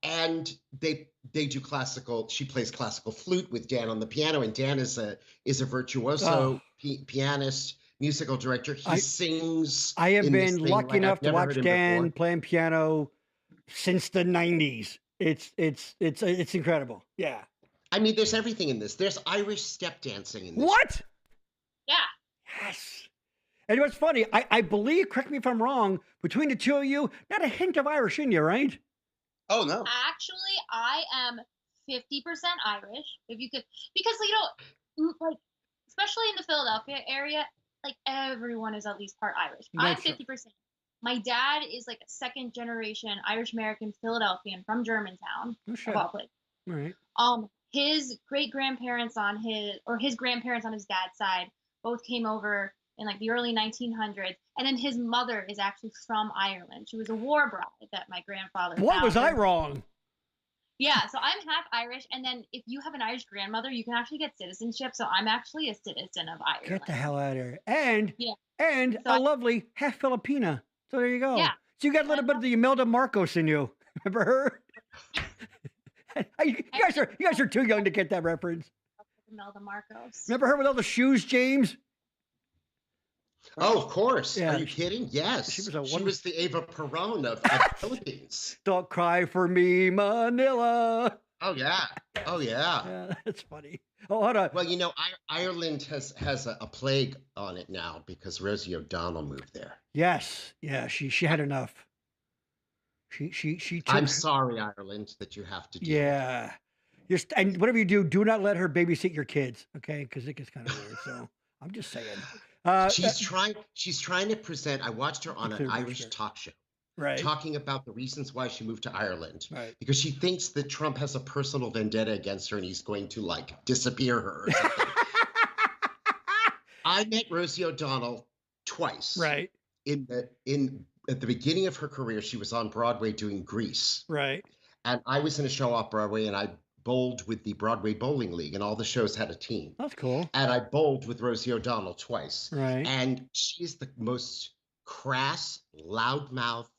And they do classical. She plays classical flute with Dan on the piano, and Dan is a virtuoso pianist, musical director. He sings. I have been lucky like enough I've to never watch heard him Dan before. playing piano since the 90s. It's incredible. Yeah. I mean, there's everything in this. There's Irish step dancing in this. What? Yeah. Yes. And what's funny, I believe, correct me if I'm wrong, between the two of you, not a hint of Irish in you, right? Oh no. Actually, I am 50% Irish. If you could, because like, especially in the Philadelphia area, like everyone is at least part Irish. I'm 50%. My dad is like a second generation Irish American Philadelphian from Germantown, of all places. Right. His grandparents on his dad's side both came over in like the early 1900s, and then his mother is actually from Ireland. She was a war bride that my grandfather. What was I wrong? Yeah, so I'm half Irish, and then if you have an Irish grandmother, you can actually get citizenship. So I'm actually a citizen of Ireland. Get the hell out of here! And so a lovely half Filipina. So there you go. Yeah. So you got a little bit of the Imelda Marcos in you. Remember her? You guys are too young to get that reference. Imelda Marcos. Remember her with all the shoes, James? Oh, of course. Yeah. Are you kidding? Yes. She She was the Ava Perón of the Philippines. Don't cry for me, Manila. Oh, yeah. Oh, yeah. Yeah, that's funny. Oh, hold on. Well, Ireland has a plague on it now because Rosie O'Donnell moved there. Yes. Yeah, she had enough. She took, I'm sorry, Ireland, that you have to do. Yeah. And whatever you do not let her babysit your kids, okay? Because it gets kind of weird. So I'm just saying. She's trying to present. I watched her on an Irish talk show, right, talking about the reasons why she moved to Ireland, right, because she thinks that Trump has a personal vendetta against her and he's going to like disappear her. Or something. I met Rosie O'Donnell twice. Right. At the beginning of her career, she was on Broadway doing Grease. Right. And I was in a show off Broadway, and I bowled with the Broadway Bowling League, and all the shows had a team. That's cool. And I bowled with Rosie O'Donnell twice. Right. And she's the most crass, loudmouth,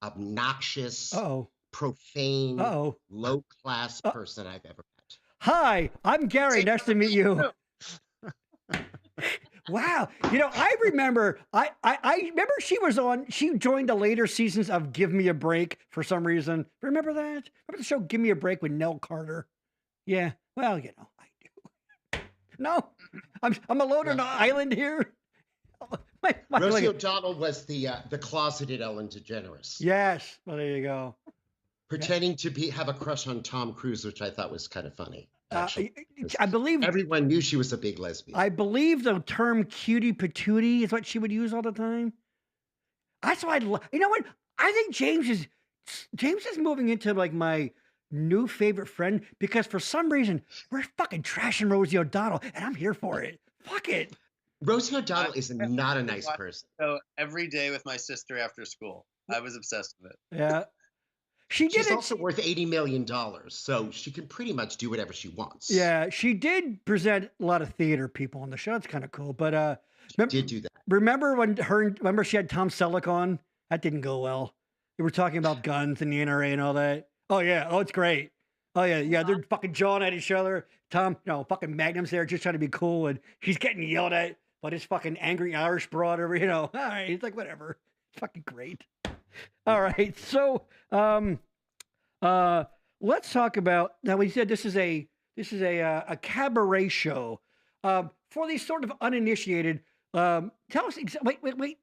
obnoxious, profane, low-class person I've ever met. Hi, I'm Gary. Nice to meet you. Wow. I remember she joined the later seasons of Give Me a Break for some reason. Remember that? Remember the show Give Me a Break with Nell Carter? Yeah. Well, I do. No, I'm alone on an island here. Rosie O'Donnell was the closeted Ellen DeGeneres. Yes. Well, there you go. Pretending to have a crush on Tom Cruise, which I thought was kind of funny. I believe everyone knew she was a big lesbian. I believe the term cutie patootie is what she would use all the time. That's why you know what? I think James is moving into like my new favorite friend because for some reason we're fucking trashing Rosie O'Donnell and I'm here for it. Fuck it. Rosie O'Donnell is not a nice person. So every day with my sister after school, I was obsessed with it. Yeah. She's also worth $80 million, so she can pretty much do whatever she wants. Yeah, she did present a lot of theater people on the show. It's kind of cool. But she did do that. Remember she had Tom Selleck on? That didn't go well. They were talking about guns and the NRA and all that. Oh yeah, it's great. Oh yeah, they're fucking jawing at each other. Tom, fucking Magnum's there just trying to be cool, and he's getting yelled at by this fucking angry Irish broad over. All right, it's like whatever. It's fucking great. All right, so let's talk about now. We said this is a cabaret show for these sort of uninitiated. Tell us wait.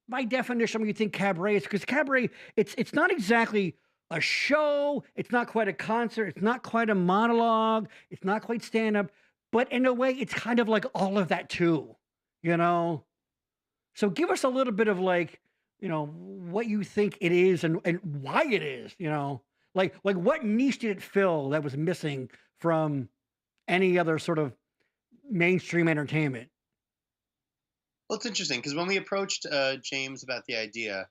By definition, when you think cabaret is because cabaret, it's not exactly a show. It's not quite a concert. It's not quite a monologue. It's not quite stand up. But in a way, it's kind of like all of that too, you know? So give us a little bit of like, you know, what you think it is and why it is, you know? Like what niche did it fill that was missing from any other sort of mainstream entertainment? Well, it's interesting because when we approached James about the idea,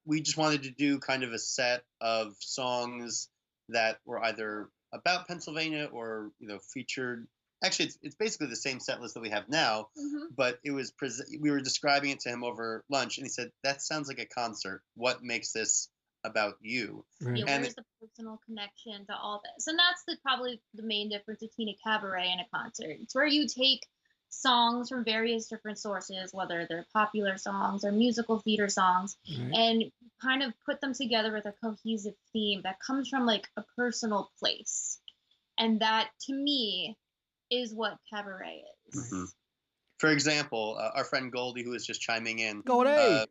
we just wanted to do kind of a set of songs that were either about Pennsylvania or, you know, featured. Actually, it's basically the same set list that we have now, but it was we were describing it to him over lunch, and he said, "That sounds like a concert. What makes this about you?" Right. Yeah, And where's the personal connection to all this? And that's probably the main difference between a cabaret and a concert. It's where you take songs from various different sources, whether they're popular songs or musical theater songs, Right. and kind of put them together with a cohesive theme that comes from like a personal place. And that, to me, is what cabaret is. Mhm. For example, our friend Goldie, who was just chiming in, Go away.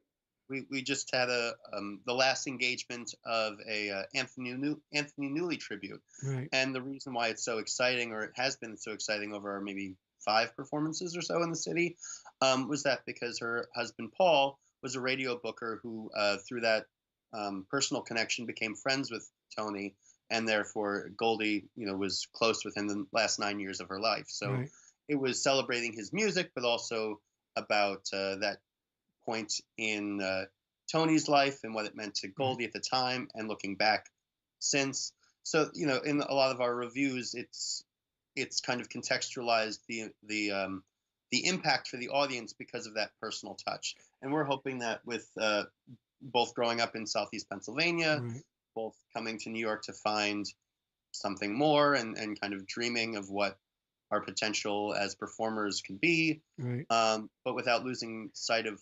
we just had the last engagement of a Anthony Newley tribute, Right. and the reason why it's so exciting, or it has been so exciting over maybe 5 performances or so in the city, was that because her husband Paul was a radio booker who, through that personal connection, became friends with Tony, and therefore Goldie, you know, was close with him the last 9 years of her life. So Right. it was celebrating his music, but also about that point in Tony's life and what it meant to Goldie at the time, and looking back since. So, you know, in a lot of our reviews, it's kind of contextualized the impact for the audience because of that personal touch. And we're hoping that with both growing up in Southeast Pennsylvania, Right. both coming to New York to find something more and kind of dreaming of what our potential as performers could be, Right. but without losing sight of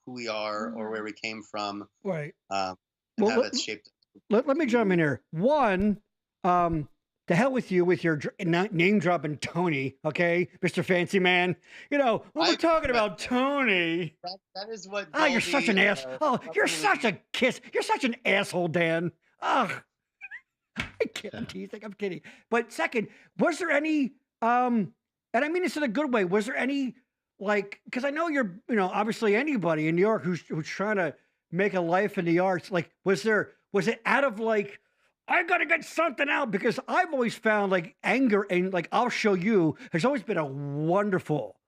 who we are or where we came from, Right. and Well, how that's shaped. Let me jump in here. One, to hell with you with your name dropping Tony, okay, Mr. Fancy Man. You know, when we're talking about Tony. That is what. Oh, you're such an Goldie, ass. Oh, you're such a kiss. You're such an asshole, Dan. Ugh. I'm teasing. I'm kidding. But second, was there any, and I mean this in a good way, was there any, like, because I know you're, you know, obviously anybody in New York who's trying to make a life in the arts, like, was it out of like, I got to get something out? Because I've always found like anger and like, I'll show you, has always been a wonderful,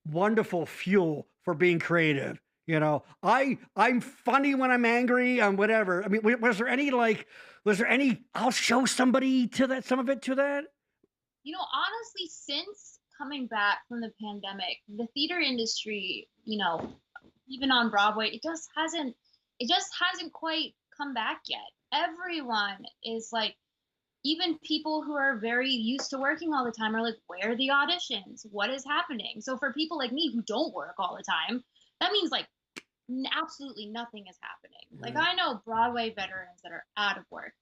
wonderful fuel for being creative. You know, I'm funny when I'm angry, whatever. I mean, was there any, I'll show somebody to that, some of it to that? You know, honestly, since coming back from the pandemic, the theater industry, you know, even on Broadway, it just hasn't quite come back yet. Everyone is like, even people who are very used to working all the time are like, where are the auditions? What is happening? So for people like me who don't work all the time, that means like absolutely nothing is happening. Like, I know Broadway veterans that are out of work.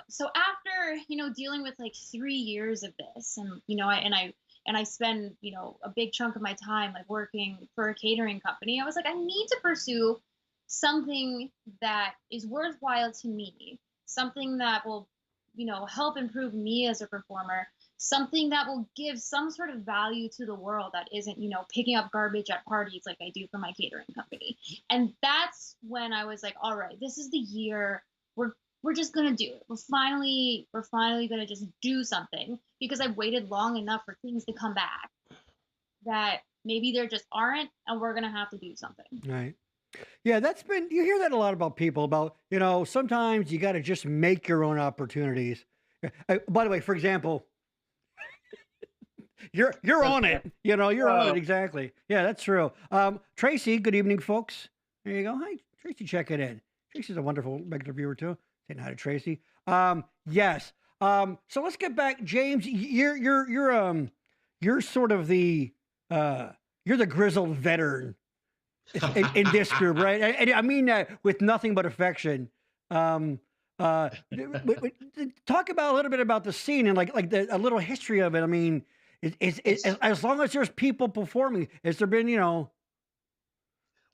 So after, you know, dealing with like 3 years of this, and, you know, I spend, you know, a big chunk of my time like working for a catering company, I was like, I need to pursue something that is worthwhile to me, something that will, you know, help improve me as a performer, something that will give some sort of value to the world that isn't, you know, picking up garbage at parties like I do for my catering company. And that's when I was like, all right, this is the year. We're just gonna do it. We're finally gonna just do something, because I've waited long enough for things to come back that maybe there just aren't, and we're gonna have to do something. Right. Yeah, you hear that a lot about people, about, you know, sometimes you got to just make your own opportunities. By the way, for example, you're on it, you know, you're on it. Exactly. Yeah, that's true. Tracy, good evening, folks. There you go. Hi, Tracy, check it in. Tracy's a wonderful regular viewer too. Saying hi to Tracy. Yes. So let's get back, James. You're sort of the you're the grizzled veteran in this group, right? And I mean that with nothing but affection. Talk about a little bit about the scene and like a little history of it. I mean, as long as there's people performing, has there been, you know?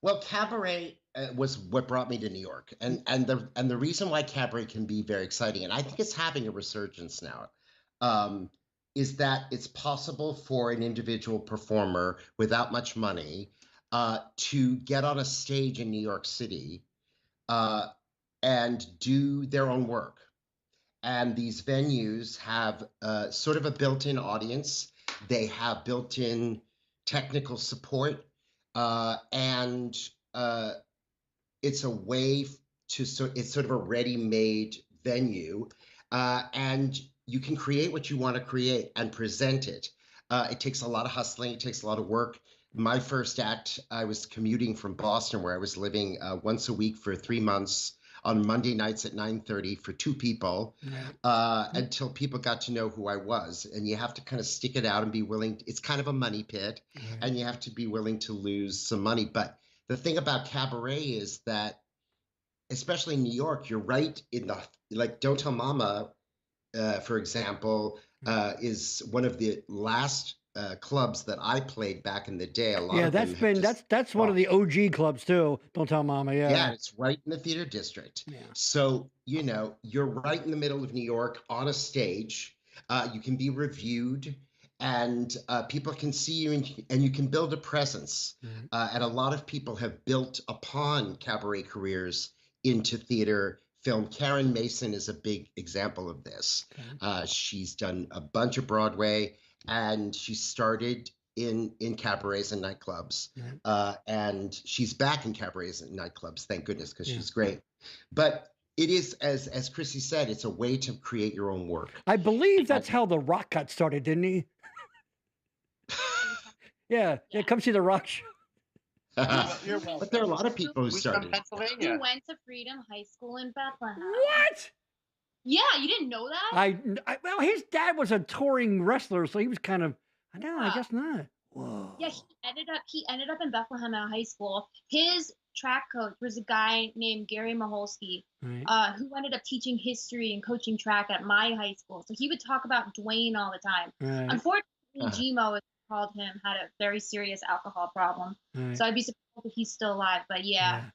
Well, cabaret was what brought me to New York, and the reason why cabaret can be very exciting, and I think it's having a resurgence now, is that it's possible for an individual performer without much money to get on a stage in New York City and do their own work. And these venues have sort of a built-in audience. They have built-in technical support, and it's a way to it's sort of a ready-made venue, and you can create what you want to create and present it. It takes a lot of hustling. It takes a lot of work. My first act, I was commuting from Boston, where I was living once a week for 3 months on Monday nights at 9:30 for 2 people, until people got to know who I was. And you have to kind of stick it out and be willing. It's kind of a money pit, and you have to be willing to lose some money. But the thing about cabaret is that, especially in New York, you're right in the, like, Don't Tell Mama, for example, is one of the last clubs that I played back in the day. A lot of that's one of the OG clubs too. Don't Tell Mama. Yeah, it's right in the theater district. Yeah. So, you know, you're right in the middle of New York on a stage. You can be reviewed, and people can see you, and you can build a presence. And a lot of people have built upon cabaret careers into theater, film. Karen Mason is a big example of this. She's done a bunch of Broadway, and she started in cabarets and nightclubs, and she's back in cabarets and nightclubs, thank goodness, because she's great. But it is, as Chrissy said, it's a way to create your own work. I believe that's how The Rock got started, didn't he? Yeah, come see The Rock show. But there are a lot of people who started. From Pennsylvania. He went to Freedom High School in Bethlehem. What? Yeah, you didn't know that? Well, his dad was a touring wrestler, so he was kind of. No, I guess not. Whoa. Yeah, he ended up in Bethlehem at high school. His track coach was a guy named Gary Maholsky, who ended up teaching history and coaching track at my high school. So he would talk about Dwayne all the time. Unfortunately, Gmo, as we called him, had a very serious alcohol problem. So I'd be surprised if he's still alive. But yeah.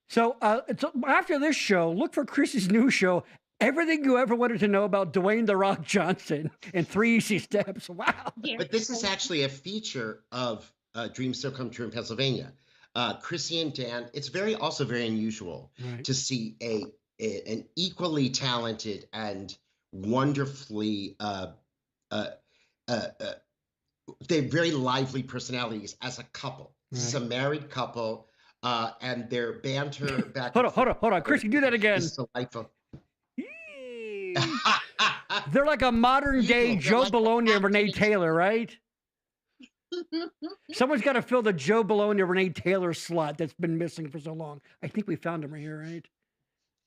So after this show, look for Chrissy's new show, Everything You Ever Wanted to Know About Dwayne "The Rock" Johnson in 3 Easy Steps. Wow. But this is actually a feature of Dreams Still Come True in Pennsylvania. Chrissy and Dan, it's also very unusual to see an equally talented and wonderfully, they're very lively personalities as a couple. This is a married couple, and their banter back. Hold on. Chrissy, do that again. Is delightful. They're like a modern day Joe Bologna and Renee Taylor, right? Someone's got to fill the Joe Bologna Renee Taylor slot that's been missing for so long. I think we found him right here, right?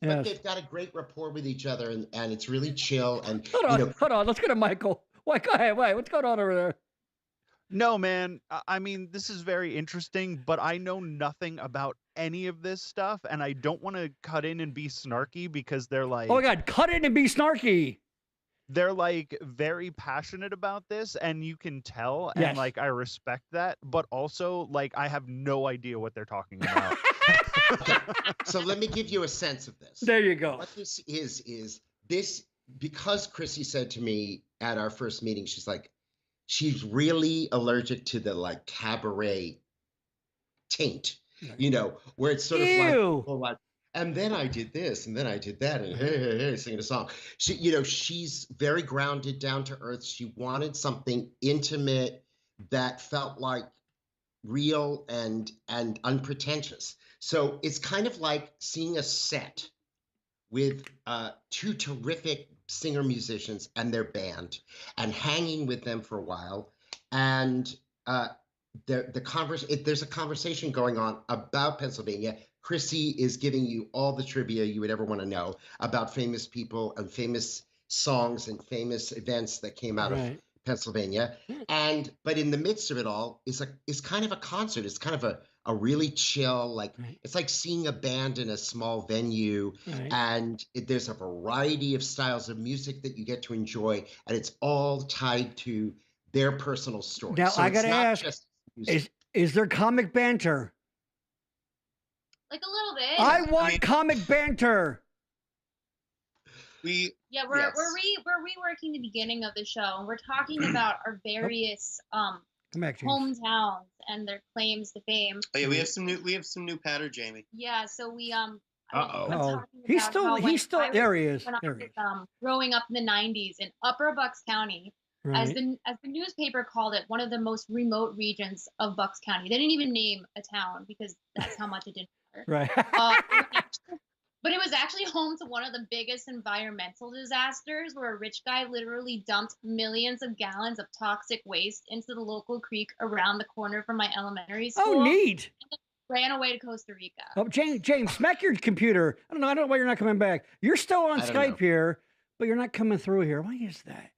But they've got a great rapport with each other, and it's really chill. And hold on. Let's go to Michael. Wait, go ahead. Wait, what's going on over there? No, man. I mean, this is very interesting, but I know nothing about any of this stuff, and I don't want to cut in and be snarky because they're like, oh my God, cut in and be snarky. They're like very passionate about this, and you can tell, and like I respect that, but also like I have no idea what they're talking about. Okay. So let me give you a sense of this. There you go. What this is this, because Chrissy said to me at our first meeting, she's like, she's really allergic to the like cabaret taint, where it's sort of like, and then I did this, and then I did that, and hey, singing a song. She's very grounded, down to earth. She wanted something intimate that felt like real and unpretentious. So it's kind of like seeing a set with 2 terrific singer musicians and their band, and hanging with them for a while, and there's a conversation going on about Pennsylvania. Chrissy is giving you all the trivia you would ever want to know about famous people and famous songs and famous events that came out of Pennsylvania. But in the midst of it all is kind of a concert. It's kind of a really chill, it's like seeing a band in a small venue, and there's a variety of styles of music that you get to enjoy, and it's all tied to their personal story. Now, so I got to ask, is there comic banter? Like a little bit. I want comic banter. We're reworking the beginning of the show, and we're talking about our various Come back, James. hometowns and their claims to fame. Oh yeah, we have some new patter, Jamie. Yeah, so we Oh, he's still there. He is. Growing up in the '90s in Upper Bucks County, Right. as the newspaper called it, one of the most remote regions of Bucks County. They didn't even name a town because that's how much it didn't matter. Right. But it was actually home to one of the biggest environmental disasters, where a rich guy literally dumped millions of gallons of toxic waste into the local creek around the corner from my elementary school. Oh, neat. Ran away to Costa Rica. Oh, James, smack your computer. I don't know why you're not coming back. You're still on Skype here, but you're not coming through here. Why is that?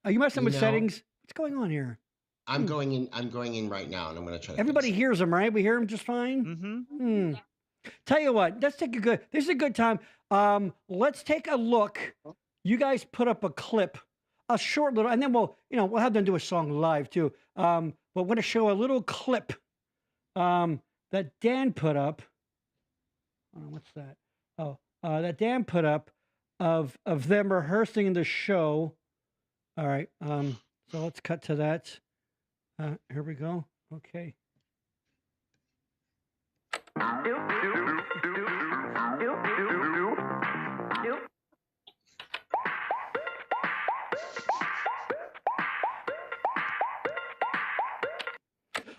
Are you messing with settings? What's going on here? I'm going in right now, and I'm going to try. Everybody hears him, right? We hear him just fine. Mm-hmm. Tell you what, this is a good time. Let's take a look. You guys put up a clip, a short little, and then we'll have them do a song live too. But we're going to show a little clip that Dan put up. What's that? That Dan put up of them rehearsing the show. All right. So let's cut to that. Here we go. Okay.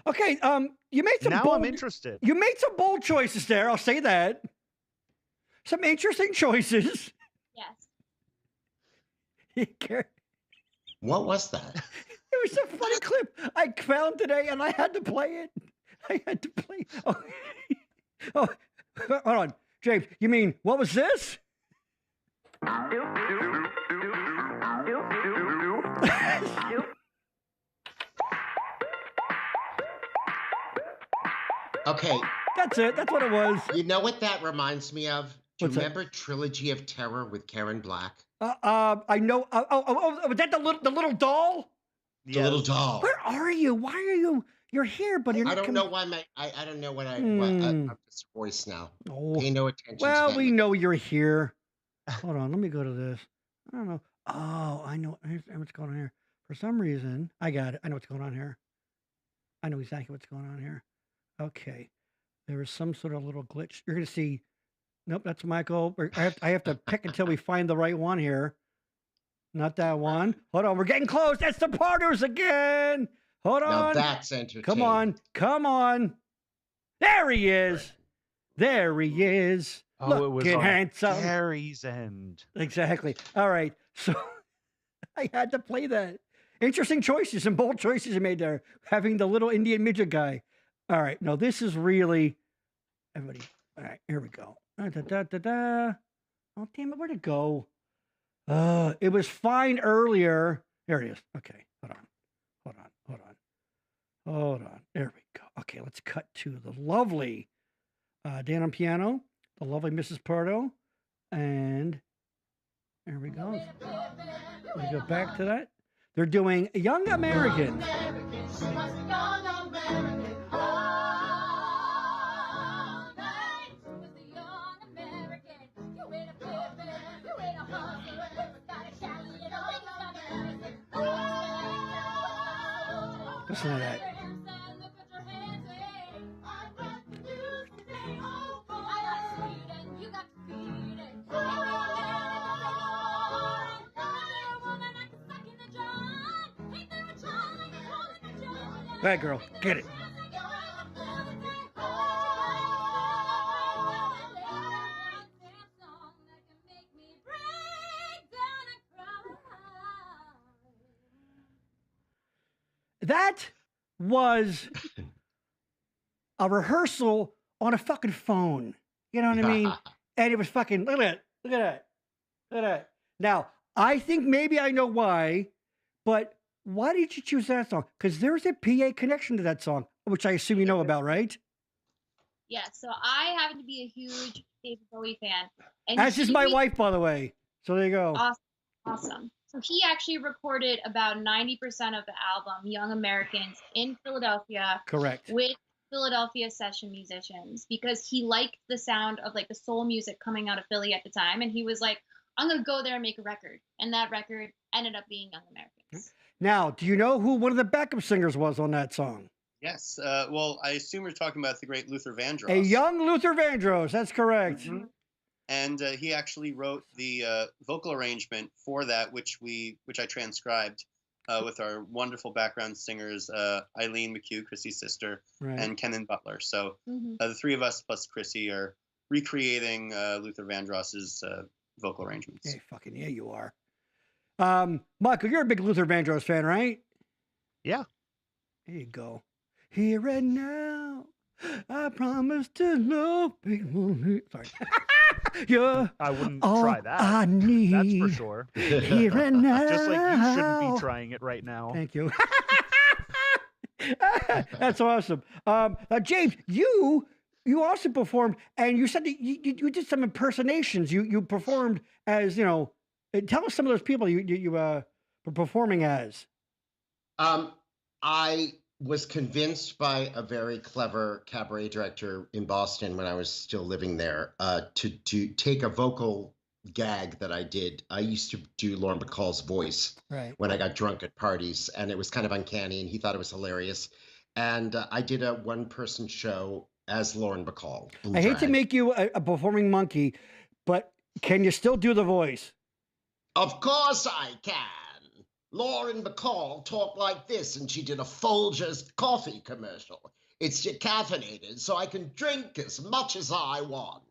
Okay, you made some I'm interested. You made some bold choices there, I'll say that. Some interesting choices. Yes. What was that? It was a funny clip I found today, and I had to play it. Oh, hold on. James, you mean, what was this? Okay. That's it. That's what it was. You know what that reminds me of? Do you remember Trilogy of Terror with Karen Black? I know. Was that the little doll? The little doll. Where are you? Why are you? You're here, but you're not. I don't know why I don't know what I'm this voice now. Oh. Pay no attention. Well, we know you're here. Hold on. Let me go to this. I don't know. Oh, I know. Here's what's going on here. For some reason, I got it. I know what's going on here. I know exactly what's going on here. Okay. There was some sort of little glitch. You're going to see. Nope, that's Michael. I have to pick until we find the right one here. Not that one. Hold on. We're getting close. That's the Pardos again. Hold on. Now that's entertaining. Come on. Come on. There he is. There he is. Oh, it was looking handsome. Gary's End. Exactly. All right. So I had to play that. Interesting choices and bold choices you made there. Having the little Indian midget guy. All right. No, this is really everybody. All right. Here we go. Oh, damn it. Where'd it go? It was fine earlier. There it is. Okay. Hold on. There we go. Okay. Let's cut to the lovely Dan on piano, the lovely Mrs. Pardo. And there we go. We go back to that. They're doing Young American. Listen to that. Go ahead, girl. Get it. That was a rehearsal on a fucking phone. You know what I mean? And it was fucking, look at that. Now, I think maybe I know why, but why did you choose that song? Because there's a PA connection to that song, which I assume you know about, right? Yeah, so I happen to be a huge David Bowie fan. And As is my wife, by the way. So there you go. Awesome. So he actually recorded about 90% of the album, Young Americans, in Philadelphia. Correct. With Philadelphia session musicians because he liked the sound of like the soul music coming out of Philly at the time, and he was like, I'm gonna go there and make a record, and that record ended up being Young Americans. Now, do you know who one of the backup singers was on that song? Yes. Well, I assume you're talking about the great Luther Vandross. A young Luther Vandross. That's correct. Mm-hmm. And he actually wrote the vocal arrangement for that, which I transcribed with our wonderful background singers, Eileen McHugh, Chrissy's sister, and Kenan Butler. So the three of us plus Chrissy are recreating Luther Vandross's vocal arrangements. Hey, fucking yeah, you are. Michael, you're a big Luther Vandross fan, right? Yeah. There you go. Here and now, I promise to love people. Sorry. Yeah, I wouldn't try that. I need. That's for sure. Here and now. Just like you shouldn't be trying it right now. Thank you. That's awesome. James, you also performed, and you said that you did some impersonations. You performed as, you know, tell us some of those people you were performing as. I was convinced by a very clever cabaret director in Boston when I was still living there to take a vocal gag that I did. I used to do Lauren Bacall's voice when I got drunk at parties, and it was kind of uncanny, and he thought it was hilarious. And I did a one-person show as Lauren Bacall. I hate to make you a performing monkey, but can you still do the voice? Of course I can. Lauren Bacall talked like this, and she did a Folgers coffee commercial. It's decaffeinated, so I can drink as much as I want.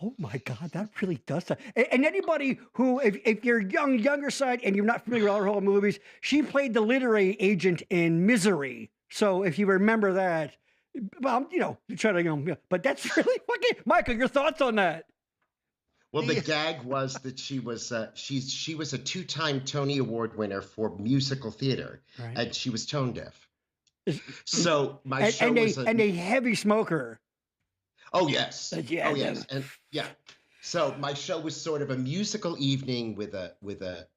Oh my God, that really does that. And anybody who, if you're younger side, and you're not familiar with her whole movies, she played the literary agent in Misery. So if you remember that, well, you know, try to, but that's really fucking, Michael, your thoughts on that? Well, the gag was that she was a two-time Tony Award winner for musical theater, and she was tone deaf. So my show was a heavy smoker. Oh yes, yeah, oh yes, and yeah. So my show was sort of a musical evening with a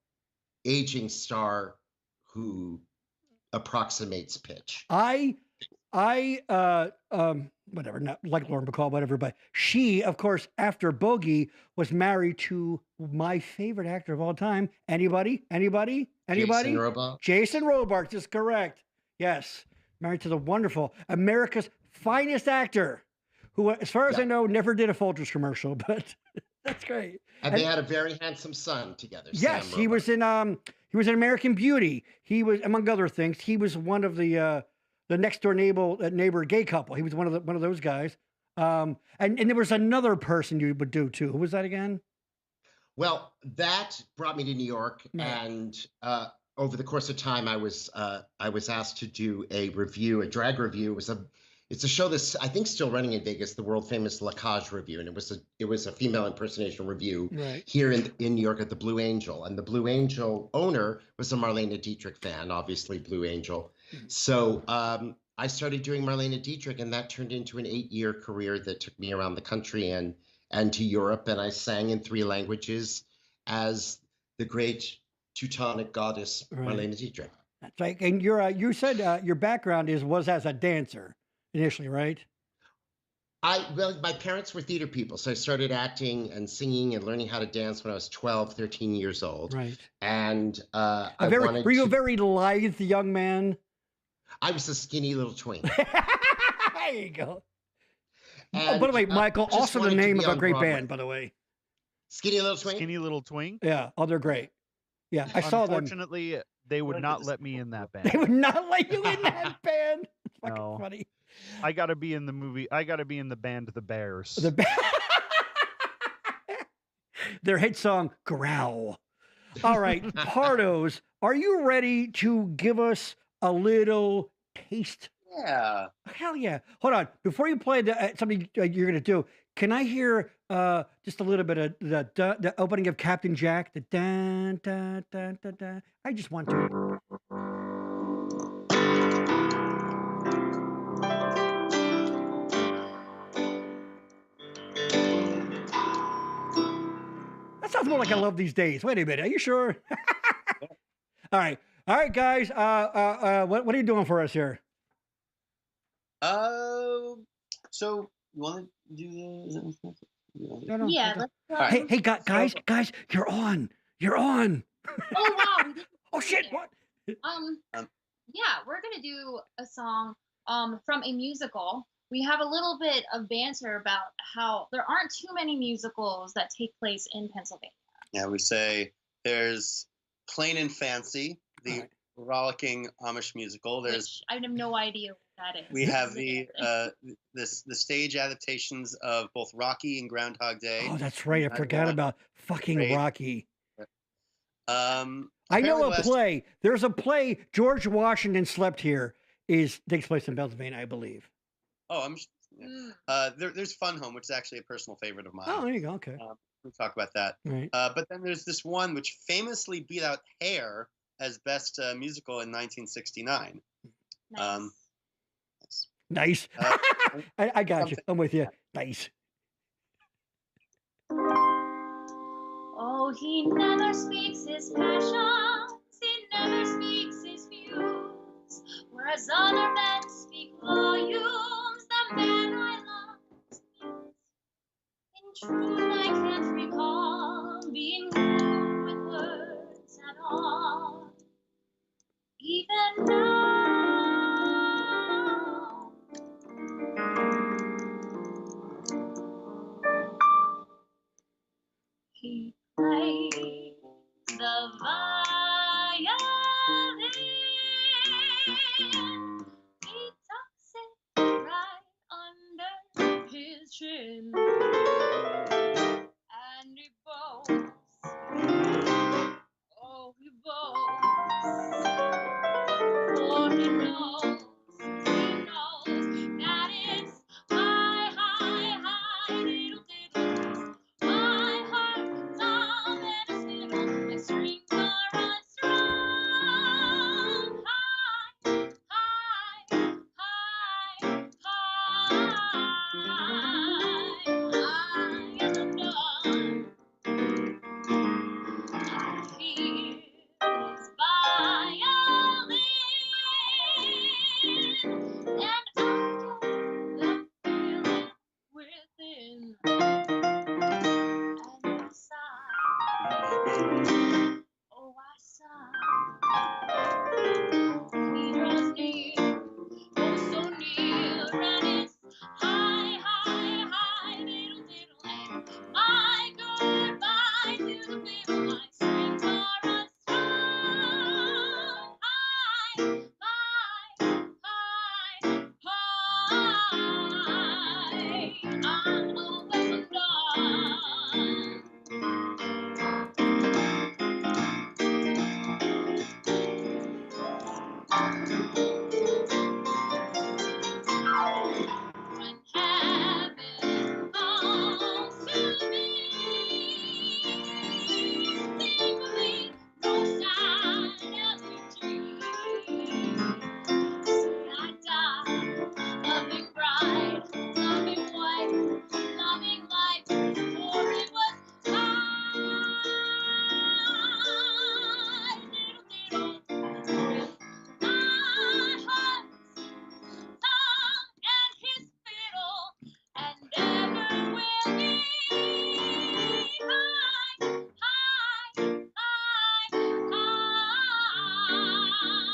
aging star who approximates pitch. Whatever, not like Lauren Bacall, whatever, but she, of course, after Bogey, was married to my favorite actor of all time. Anybody? Jason Robards. Jason Robards is correct. Yes. Married to the wonderful America's finest actor, who, as far as I know, never did a Folgers commercial, but that's great. And they had a very handsome son together. Yes, he was in American Beauty. He was, among other things, he was one of the next door neighbor gay couple. He was one of those guys. And there was another person you would do too. Who was that again? Well, that brought me to New York, and over the course of time, I was asked to do a drag review. It's a show that's, I think, still running in Vegas, the world famous La Cage Review, and it was a female impersonation review here in New York at the Blue Angel, and the Blue Angel owner was a Marlene Dietrich fan, obviously Blue Angel. So I started doing Marlene Dietrich, and that turned into an 8-year career that took me around the country and to Europe, and I sang in 3 languages as the great Teutonic goddess Marlene Dietrich. That's right. And you said your background was as a dancer initially, right? Well, my parents were theater people, so I started acting and singing and learning how to dance when I was 12, 13 years old. Right. And were you a very lithe young man? I was a skinny little twink. There you go. And, by the way, Michael, also the name of a great band, by the way. Skinny Little Twink? Skinny Little Twink? Yeah. Oh, they're great. Yeah, I saw them. Unfortunately, they would not let me in that band. They would not let you in that band? It's fucking No. funny. I got to be in the movie. I got to be in the band The Bears. Their hit song, Growl. All right, Pardos, are you ready to give us a little taste? Yeah. Hell yeah. Hold on. Before you play something you're going to do, can I hear just a little bit of the opening of Captain Jack? The dun, dun, dun, dun, dun. I just want to. That sounds more like I love these days. Wait a minute. Are you sure? All right, guys. What are you doing for us here? So you want to do the? No, Yeah. okay. Let's go. All right. Hey, guys, you're on. You're on. Oh wow. We didn't Oh do shit! it. What? Yeah, we're gonna do a song from a musical. We have a little bit of banter about how there aren't too many musicals that take place in Pennsylvania. Yeah, we say there's Plain and Fancy, the rollicking Amish musical. There's Which I have no idea what that is. we have the stage adaptations of both Rocky and Groundhog Day. Oh, that's right. I forgot about fucking Great. Rocky. I know Apparently a play. There's a play. George Washington Slept Here takes place in Pennsylvania, I believe. Oh, there's Fun Home, which is actually a personal favorite of mine. Oh, there you go. Okay. We'll talk about that. Right. But then there's this one which famously beat out Hair as best musical in 1969. Nice. Nice. I got you. I'm with you. Nice. Oh, he never speaks his passions, he never speaks his views, whereas other men speak volumes, the man I love speaks. In truth, I can't recall being moved with words at all, even now. He played the violin. He tucks it right under his chin, and he boasts. Oh, he boasts. For he knows that it's high, high, high, diddle, diddle. My heart's all in a fiddle, my strings are unstrung. High, high, high, high, I am undone. I hear his violin, and I get the feeling within. And I sigh, oh I sigh. He draws near, oh so near, and it's high, high, high, diddle, diddle, and my goodbye to the fiddle, my strings are unstrung. High, high, high, high, I'm always undone. When heaven calls to me, sing with me, no sign of retreat. See, I die, loving bride, loving wife, loving life, for it was I, diddle, diddle, my heart's tongue and his fiddle, and ever will be high, high, high,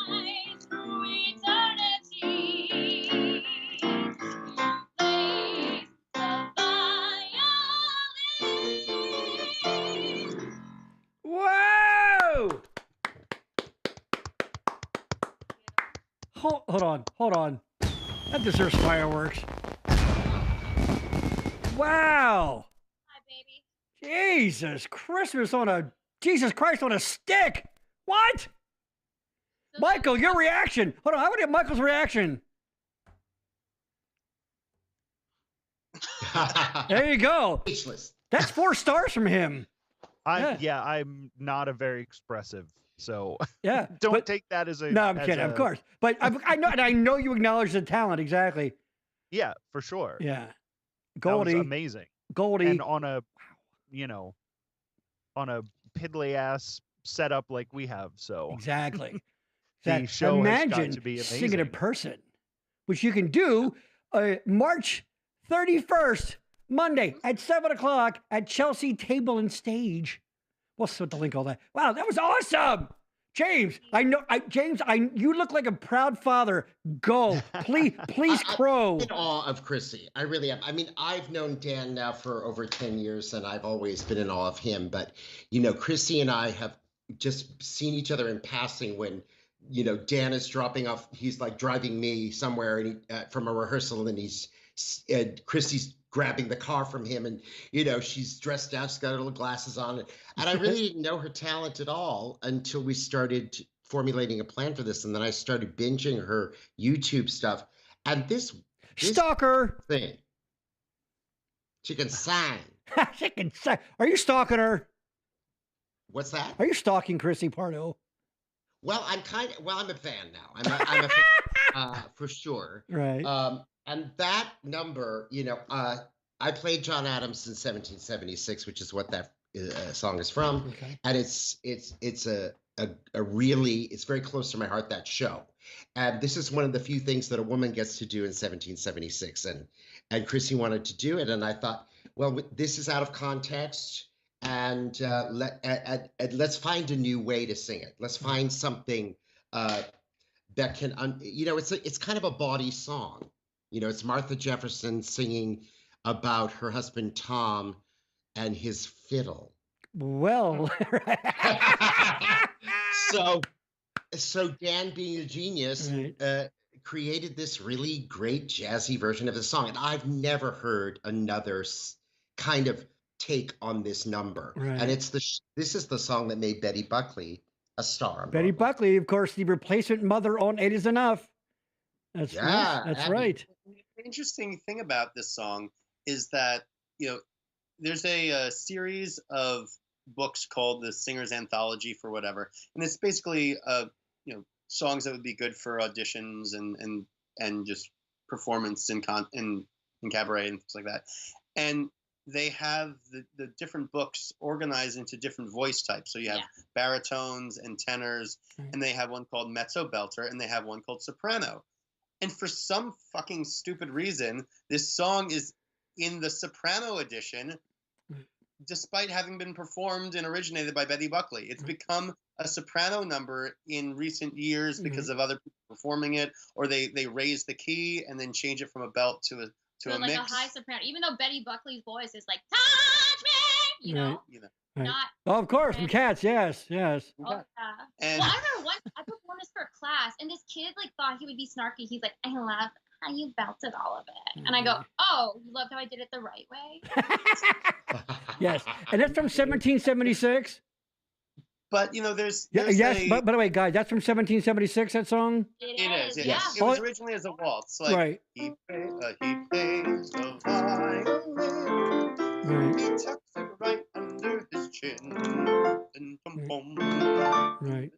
high through eternity. Plays the violin. Whoa! Hold on. That deserves fireworks. Wow! Hi, baby. Jesus Christ on a stick! What? So Michael, your reaction. Hold on, I want to get Michael's reaction. There you go. Speechless. That's 4 stars from him. I'm not a very expressive, so Yeah. don't but- take that as a. No, I'm as kidding, a- of course. But I know you acknowledge the talent, exactly. Yeah, for sure. Yeah. That was Goldie. amazing. Goldie. And on a, on a piddly ass setup like we have, so Exactly. the show has got Imagine to be singing in amazing. person, which you can do March 31st, Monday at 7 o'clock at Chelsea Table and Stage. We'll put the link all that. Wow, that was awesome. James, you look like a proud father. Go, please, Crow. I'm in awe of Chrissy. I really am. I mean, I've known Dan now for over 10 years, and I've always been in awe of him. But, Chrissy and I have just seen each other in passing when, Dan is dropping off. He's like driving me somewhere and from a rehearsal, and Chrissy's grabbing the car from him, and she's dressed out, she's got her little glasses on, and I really didn't know her talent at all until we started formulating a plan for this, and then I started binging her YouTube stuff, and this stalker thing, she can sing. She can sing. Are you stalking her? What's that? Are you stalking Chrissy Pardo? Well, I'm a fan now. I'm a fan, for sure. Right. And that number, I played John Adams in 1776, which is what that song is from. Okay. And it's very close to my heart, that show. And this is one of the few things that a woman gets to do in 1776. And Chrissy wanted to do it. And I thought, well, this is out of context. And let's find a new way to sing it. Let's find something that can, it's kind of a bawdy song. It's Martha Jefferson singing about her husband, Tom, and his fiddle. Well, so Dan, being a genius, right, created this really great jazzy version of the song. And I've never heard another kind of take on this number. Right. And this is the song that made Betty Buckley a star. Betty Buckley, of course, the replacement mother on It Is Enough. That's right. The interesting thing about this song is that, there's a series of books called the Singer's Anthology for whatever. And it's basically, songs that would be good for auditions and just performance in cabaret and things like that. And they have the different books organized into different voice types. So you have baritones and tenors, and they have one called mezzo belter, and they have one called soprano. And for some fucking stupid reason, this song is in the soprano edition, despite having been performed and originated by Betty Buckley. It's become a soprano number in recent years because of other people performing it, or they raise the key and then change it from a belt to a like mix. A high soprano, even though Betty Buckley's voice is like touch me, you know. Right. Not. Oh, of course, from Cats. Yes. Oh, yeah. And well, I remember once I performed this for a class, and this kid thought he would be snarky. He's like, "I love how you belted all of it," and I go, "Oh, you loved how I did it the right way." Yes, and that's from 1776. But there's yes. But by the way, guys, that's from 1776. That song. It is. Yes. It was originally as a waltz. Right. He pays the violin. Right. He tucks it right under his chin. And Right.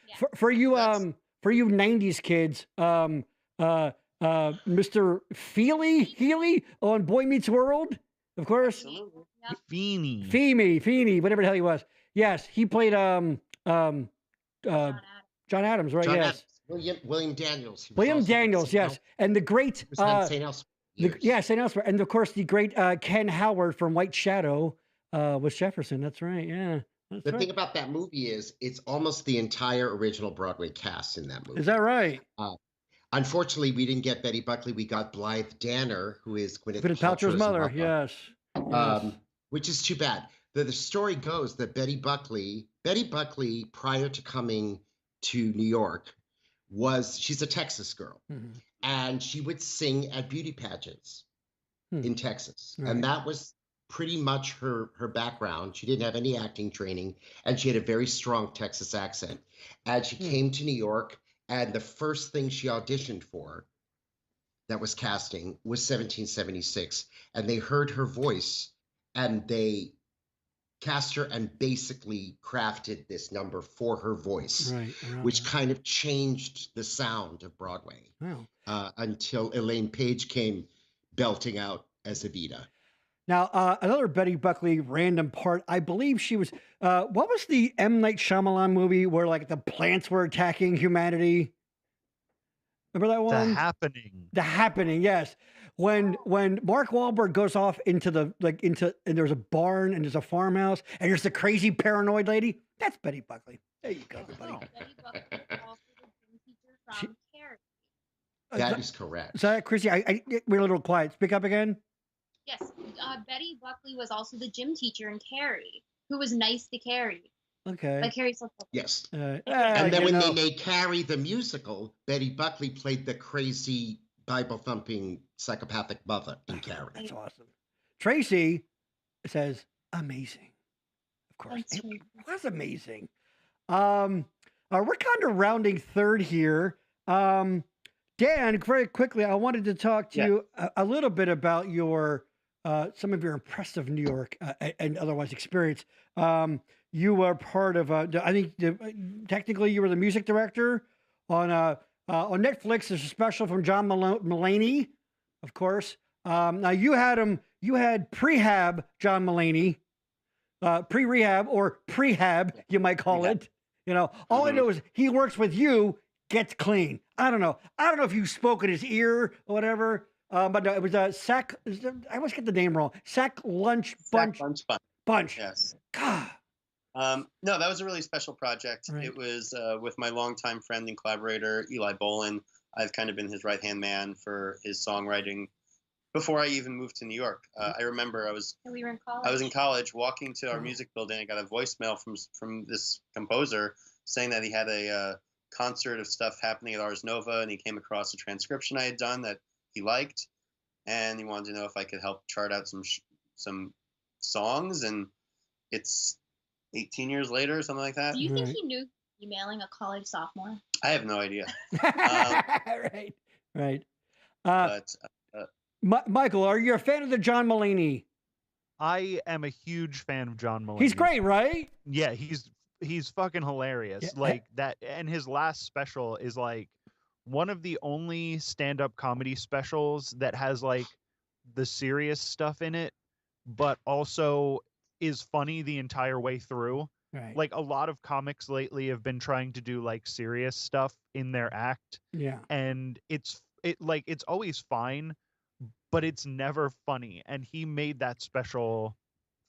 Yeah. For you 90s kids, Mr. Healy on Boy Meets World, of course. Absolutely. Feeney. Feeney, whatever the hell he was. Yes, he played John Adams, right? John yes. Adams. William Daniels. William Daniels, yes. And the great St. Elsewhere. St. Elsewhere. And of course the great Ken Howard from White Shadow was Jefferson. That's right. Yeah. The thing about that movie is it's almost the entire original Broadway cast in that movie. Is that right? Unfortunately, we didn't get Betty Buckley. We got Blythe Danner, who is Gwyneth Paltrow's mother. Yes. Which is too bad. The story goes that Betty Buckley, prior to coming to New York, she's a Texas girl, and she would sing at beauty pageants in Texas, and that was pretty much her background. She didn't have any acting training, and she had a very strong Texas accent. And she came to New York, and the first thing she auditioned for that was casting was 1776, and they heard her voice, and they cast her and basically crafted this number for her voice, which kind of changed the sound of Broadway until Elaine Page came belting out as Evita. Now, another Betty Buckley random part, I believe she was, what was the M. Night Shyamalan movie where the plants were attacking humanity? Remember that one? The Happening. The Happening, yes. When Mark Wahlberg goes off into and there's a barn and there's a farmhouse and there's the crazy paranoid lady. That's Betty Buckley. There you go, everybody. No, Betty Buckley was also the gym teacher from Carrie. That is correct. Is that Chrissy? We're a little quiet. Speak up again. Yes, Betty Buckley was also the gym teacher in Carrie, who was nice to Carrie. Okay. Like Carrie's so Yes. And then when they made Carrie the musical, Betty Buckley played the crazy Bible thumping psychopathic mother in Carrie. That's awesome. Tracy says amazing. Of course, it was amazing. We're kind of rounding third here. Dan, very quickly, I wanted to talk to you a little bit about your some of your impressive New York and otherwise experience. You were part of, I think, technically you were the music director on Netflix. There's a special from John Mulaney, of course. Now you had prehab John Mulaney, pre-rehab or prehab, you might call it. You know, all I know is he works with you, gets clean. I don't know if you spoke in his ear or whatever. But no, it was a sack. I always get the name wrong. Sack lunch bunch. Bunch. Yes. God. No, that was a really special project. Right. It was with my longtime friend and collaborator, Eli Bolin. I've kind of been his right-hand man for his songwriting before I even moved to New York. I remember I was in college walking to our music building. I got a voicemail from this composer saying that he had a concert of stuff happening at Ars Nova, and he came across a transcription I had done that he liked, and he wanted to know if I could help chart out some songs. And it's 18 years later, something like that. Do you think he knew emailing a college sophomore? I have no idea. Right. But Michael, are you a fan of the John Mulaney? I am a huge fan of John Mulaney. He's great, right? Yeah, he's fucking hilarious. Yeah. Like that, and his last special is like one of the only stand-up comedy specials that has like the serious stuff in it, but also is funny the entire way through. Right. Like a lot of comics lately have been trying to do like serious stuff in their act. Yeah. And it's always fine, but it's never funny. And he made that special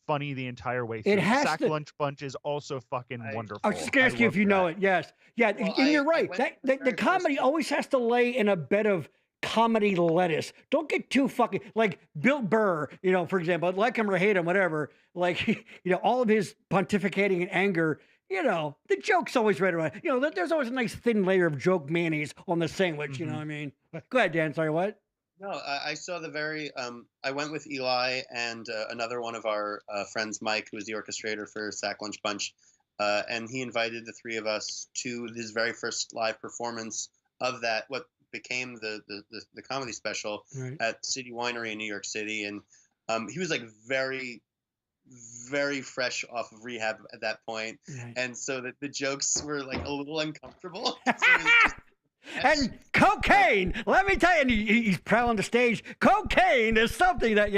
funny the entire way through. It has Sack to... Lunch Bunch is also fucking wonderful. I was just gonna ask you if you know it. Yes. Yeah, well, and you're right. The comedy always has to lay in a bed of comedy lettuce. Don't get too fucking like Bill Burr, you know, for example, like him or hate him, whatever. Like, you know, all of his pontificating and anger, you know, the joke's always right around. You know, there's always a nice thin layer of joke mayonnaise on the sandwich, you know what I mean? Go ahead, Dan. Sorry, what? No, I saw the very. I went with Eli and another one of our friends, Mike, who was the orchestrator for Sack Lunch Bunch, and he invited the three of us to his very first live performance of that, what became the comedy special at City Winery in New York City, and he was like very, very fresh off of rehab at that point, and so that the jokes were like a little uncomfortable. So it was just, and cocaine, let me tell you, and he's prowling the stage. Cocaine is something that,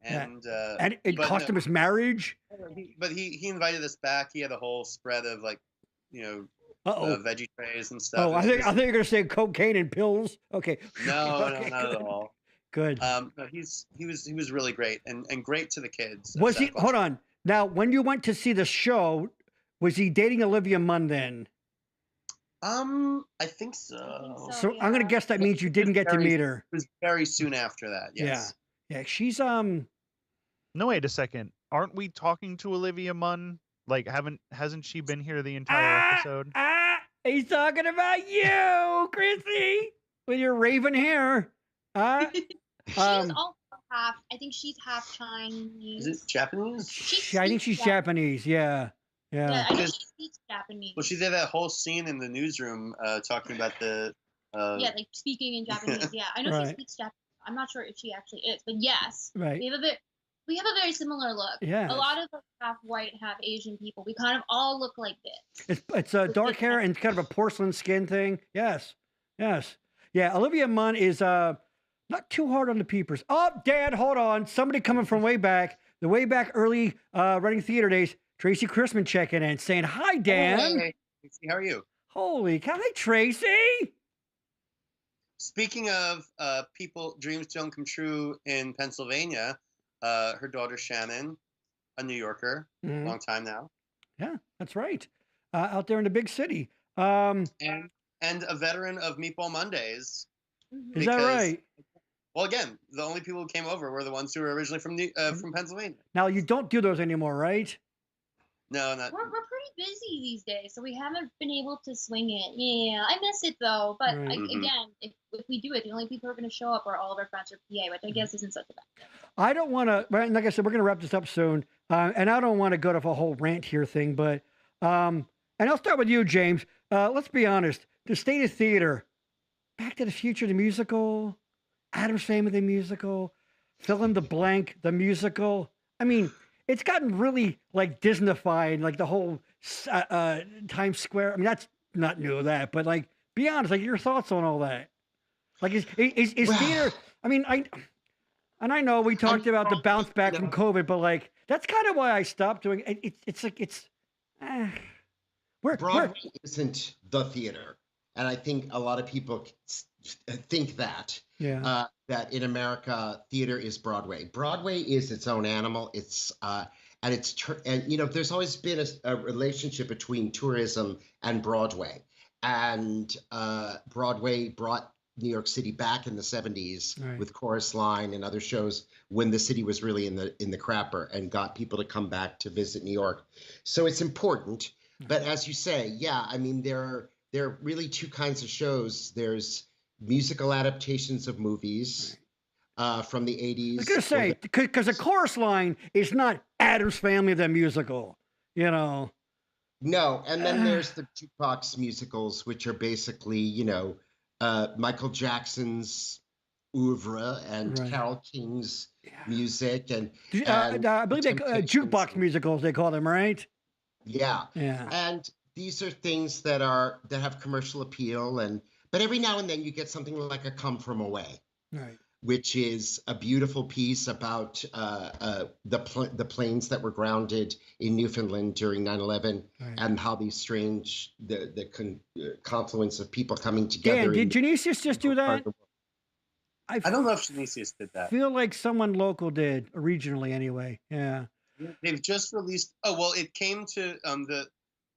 and it cost him his marriage. But he invited us back. He had a whole spread of like, you know, veggie trays and stuff. Oh, I think you're gonna say cocaine and pills. Okay. No, okay, not at all. Good. No, he was really great and great to the kids. Was he? Hold on. Now, when you went to see the show, was he dating Olivia Munn then? I think so. So I'm gonna guess that means you didn't get to meet her. It was very soon after that. Yes. Yeah. She's No, wait a second. Aren't we talking to Olivia Munn? Like, hasn't she been here the entire episode? He's talking about you, Chrissy, with your raven hair. She's also half. I think she's half Chinese. Is it Japanese? I think she's Japanese. Yeah. Yeah, I think she speaks Japanese. Well, she did that whole scene in the newsroom talking about the. Like speaking in Japanese. Yeah, I know she speaks Japanese. I'm not sure if she actually is, but yes, right. We have a very similar look. Yeah. A lot of half white, half Asian people, we kind of all look like this. It's dark hair and kind of a porcelain skin thing. Yes. Yeah, Olivia Munn is not too hard on the peepers. Oh, Dad, hold on. Somebody coming from way back early running theater days. Tracy Chrisman checking in, saying, "Hi, Dan." Hey, how are you? Holy cow. Hey, Tracy. Speaking of people, dreams don't come true in Pennsylvania. Her daughter Shannon, a New Yorker, long time now. Yeah, that's right. Out there in the big city. And a veteran of Meatball Mondays. Is that right? Well, again, the only people who came over were the ones who were originally from Pennsylvania. Now you don't do those anymore, right? No, not. We're pretty busy these days, so we haven't been able to swing it. Yeah, I miss it though. But again, if we do it, the only people who are going to show up are all of our friends from PA, which I guess isn't such a bad thing. I don't want to. Like I said, we're going to wrap this up soon, and I don't want to go to a whole rant here thing. But and I'll start with you, James. Let's be honest. The state of theater, Back to the Future, the musical, Addams Family, the musical, fill in the blank, the musical. I mean, it's gotten really like Disneyfied, like the whole Times Square. I mean, that's not new of that, but like, be honest, like your thoughts on all that. Like, is theater? I mean, I know we talked about the bounce back from COVID, but like that's kind of why I stopped doing it. Broadway isn't the theater, and I think a lot of people think that. Yeah. That in America, theater is Broadway. Broadway is its own animal. It's and you know, there's always been a relationship between tourism and Broadway, and Broadway brought New York City back in the 70s with Chorus Line and other shows when the city was really in the crapper, and got people to come back to visit New York. So it's important. But as you say, yeah, I mean, there are really two kinds of shows. There's musical adaptations of movies from the 80s. I was going to say, because the Chorus Line is not Addams Family, the musical, you know. No, and then there's the jukebox musicals, which are basically, you know, Michael Jackson's oeuvre and Carole King's music. And I believe they jukebox musicals, they call them, right? Yeah. Yeah. And these are things that have commercial appeal, but every now and then you get something like a Come From Away, which is a beautiful piece about the planes that were grounded in Newfoundland during 9/11, and how these strange the confluence of people coming together. Dan, did Genesius just do that? I don't know if Genesius did that. I feel like someone local did, originally anyway. Yeah. They've just released. Oh well, it came to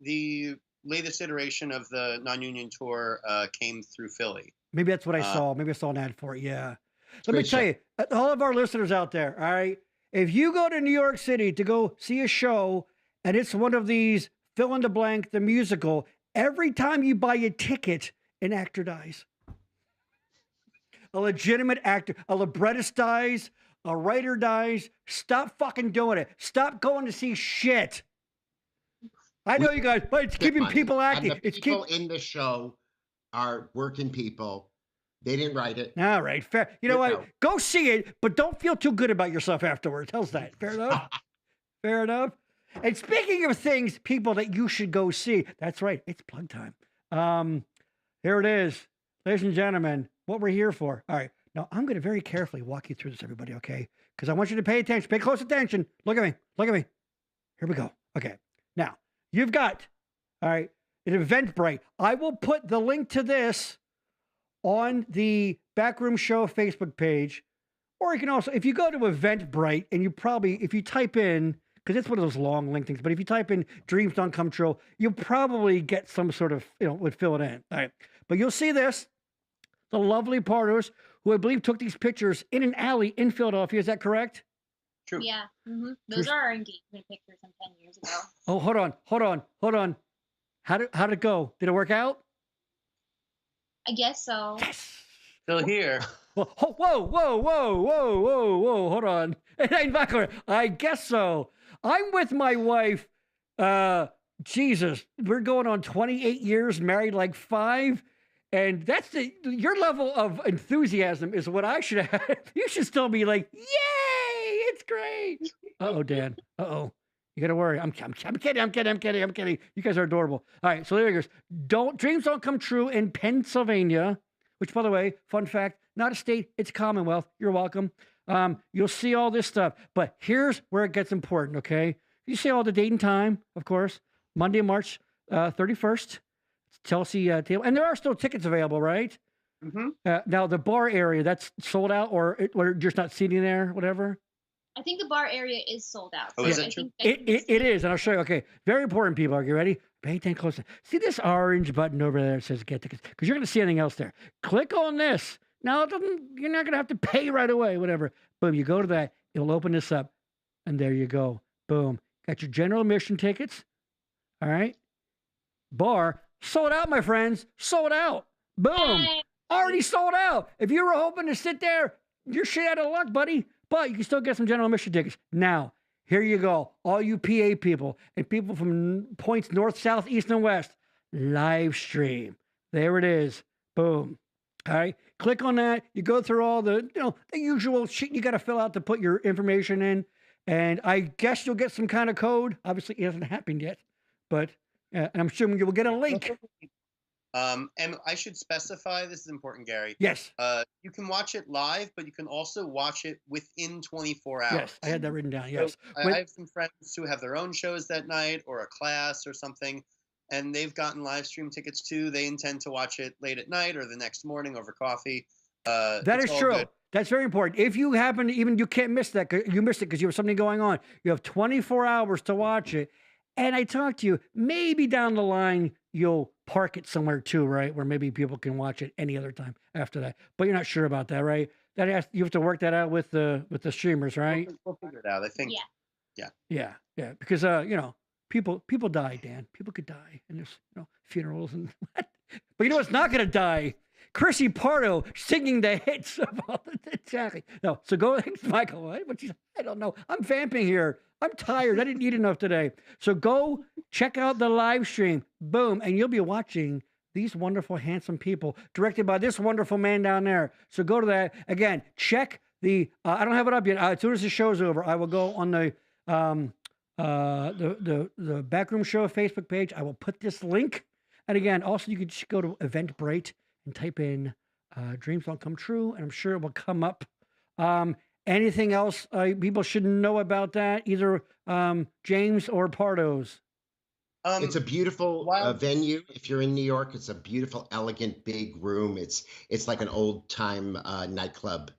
the latest iteration of the non-union tour came through Philly. Maybe that's what I saw. Maybe I saw an ad for it. Yeah. Let me tell you, all of our listeners out there, all right, if you go to New York City to go see a show and it's one of these fill in the blank, the musical, every time you buy a ticket, an actor dies. A legitimate actor, a librettist dies, a writer dies. Stop fucking doing it. Stop going to see shit. I know you guys, but it's keeping people active. And the people in the show are working people. They didn't write it. All right, fair. You know what? Go see it, but don't feel too good about yourself afterwards. How's that? Fair enough? Fair enough? And speaking of things, people that you should go see, that's right, it's plug time. Here it is. Ladies and gentlemen, what we're here for. All right, now I'm going to very carefully walk you through this, everybody, okay? Because I want you to pay attention. Pay close attention. Look at me. Look at me. Here we go. Okay. Now, you've got, all right, an Eventbrite. I will put the link to this on the Backroom Show Facebook page. Or you can also, if you go to Eventbrite and you probably, if you type in, because it's one of those long link things, but if you type in Dreams Don't Come True, you'll probably get some sort of, would fill it in. All right. But you'll see this. The lovely Pardos, who I believe took these pictures in an alley in Philadelphia. Is that correct? True. Yeah. Mm-hmm. Those are our engagement pictures from 10 years ago. Oh, hold on. How did it go? Did it work out? I guess so. Yes. Still here. Whoa. Hold on. I guess so. I'm with my wife. Jesus, we're going on 28 years, married like 5. And that's your level of enthusiasm is what I should have. You should still be like, yay, it's great. Uh-oh, Dan. Uh-oh. You got to worry. I'm kidding. You guys are adorable. All right, so there it goes. Dreams don't come true in Pennsylvania, which, by the way, fun fact, not a state, it's Commonwealth. You're welcome. You'll see all this stuff. But here's where it gets important, okay? You see all the date and time, of course. Monday, March 31st. Chelsea table. And there are still tickets available, right? Now the bar area, that's sold out, or we're just not seating there, whatever. I think the bar area is sold out. Oh, So is I it true? think It is, and I'll show you. Okay, very important, people. Are you ready? Pay attention close. See this orange button over there that says "Get Tickets," because you're going to see anything else there. Click on this. Now it doesn't. You're not going to have to pay right away. Whatever. Boom. You go to that. It'll open this up, and there you go. Boom. Got your general admission tickets. All right. Bar sold out, my friends. Sold out. Boom. Yay. Already sold out. If you were hoping to sit there, you're shit out of luck, buddy. But you can still get some general admission tickets. Now, here you go. All you PA people and people from points north, south, east, and west. Live stream. There it is. Boom. All right. Click on that. You go through all the, the usual shit you got to fill out to put your information in. And I guess you'll get some kind of code. Obviously, it hasn't happened yet. But and I'm assuming you will get a link. And I should specify, this is important, Gary. Yes. You can watch it live, but you can also watch it within 24 hours. Yes, I had that written down. Yes. So I have some friends who have their own shows that night or a class or something, and they've gotten live stream tickets too. They intend to watch it late at night or the next morning over coffee. That is true. Good. That's very important. If you happen to you can't miss that. You missed it because you have something going on. You have 24 hours to watch it. And I talked to you, maybe down the line, you'll park it somewhere too, right? Where maybe people can watch it any other time after that. But you're not sure about that, right? You have to work that out with the streamers, right? We'll figure it out. I think. Yeah. Because people die, Dan. People could die, and there's funerals and what. But you know what's not going to die? Chrissy Pardo singing the hits of all the exactly. No, so go, Michael. What? I don't know. I'm vamping here. I'm tired. I didn't eat enough today. So go check out the live stream. Boom. And you'll be watching these wonderful, handsome people directed by this wonderful man down there. So go to that. Again, check the, I don't have it up yet. As soon as the show's over, I will go on the Backroom Show Facebook page. I will put this link. And again, also you can just go to Eventbrite and type in Dreams Don't Come True, and I'm sure it will come up. Anything else people should know about that, either James or Pardo's? It's a beautiful venue. If you're in New York, it's a beautiful, elegant, big room. It's like an old time nightclub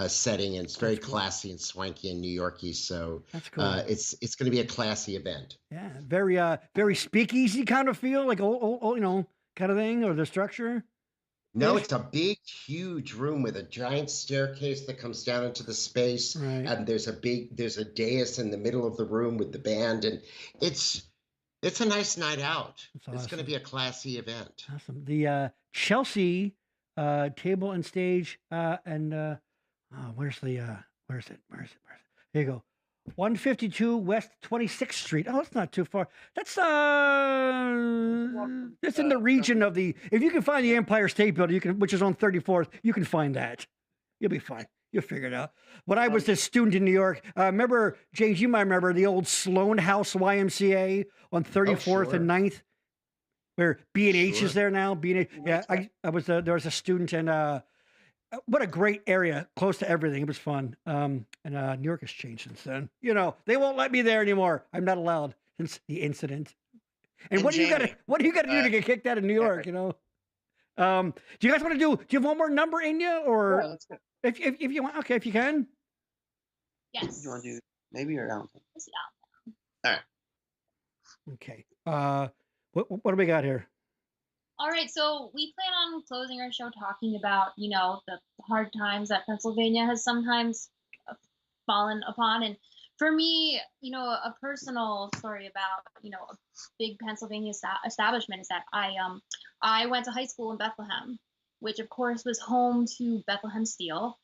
setting, and it's very classy and swanky and New Yorky. So that's cool. It's going to be a classy event. Yeah, very speakeasy kind of feel, like old kind of thing, or the structure. No, it's a big, huge room with a giant staircase that comes down into the space, and there's a dais in the middle of the room with the band, and it's a nice night out. Awesome. It's going to be a classy event. Awesome. The Chelsea table and stage, where's it? Here you go. 152 West 26th Street. Oh, that's not too far. That's in the region of the. If you can find the Empire State Building, which is on 34th, you can find that. You'll be fine. You'll figure it out. When I was a student in New York, remember, James, you might remember the old Sloan House YMCA on 34th and 9th, where B&H is there now. B&H. Yeah, I was there was a student, and what a great area, close to everything. It was fun. And New York has changed since then. They won't let me there anymore. I'm not allowed since the incident. And what do you got to do to get kicked out of New York? Do you guys want to do you have one more number in you, or let's go. If you want? Okay, if you can. Yes. You want to do maybe or Allen? All right. Okay. What do we got here? All right, so we plan on closing our show talking about, the hard times that Pennsylvania has sometimes fallen upon. And for me, a personal story about, a big Pennsylvania establishment is that I went to high school in Bethlehem, which of course was home to Bethlehem Steel,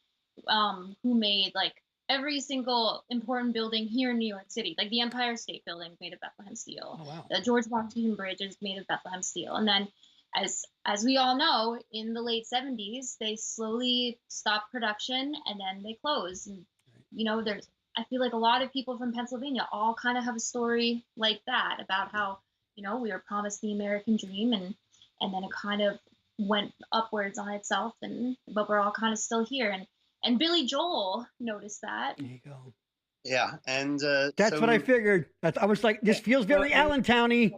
who made like every single important building here in New York City, like the Empire State Building made of Bethlehem Steel. Oh, wow. The George Washington Bridge is made of Bethlehem Steel. And then as we all know, in the late 70s, they slowly stopped production and then they closed. And, I feel like a lot of people from Pennsylvania all kind of have a story like that about how, we were promised the American dream and then it kind of went upwards on itself, but we're all kind of still here. And Billy Joel noticed that. There you go. Yeah, and that's what I figured. I was like, this feels very Allentown-y.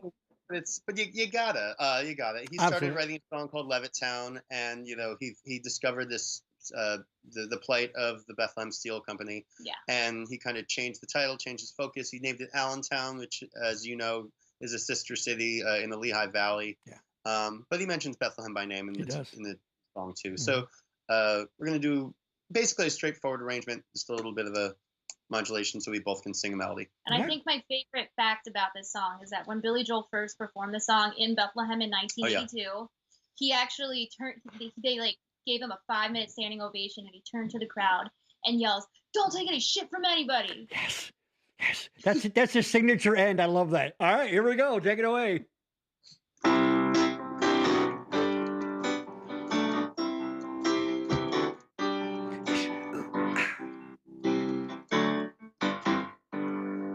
But you gotta. He started Absolutely. writing a song called Levittown, and he discovered this the plight of the Bethlehem Steel Company. Yeah. And he kind of changed the title, changed his focus. He named it Allentown, which, as you know, is a sister city in the Lehigh Valley. Yeah. But he mentions Bethlehem by name in He does. the song too. Mhm. So we're gonna do basically a straightforward arrangement, just a little bit of a modulation, so we both can sing a melody. And I think my favorite fact about this song is that when Billy Joel first performed the song in Bethlehem in 1982, he actually they like gave him a 5-minute standing ovation, and he turned to the crowd and yells, "Don't take any shit from anybody." Yes. That's his signature end. I love that. All right, here we go. Take it away.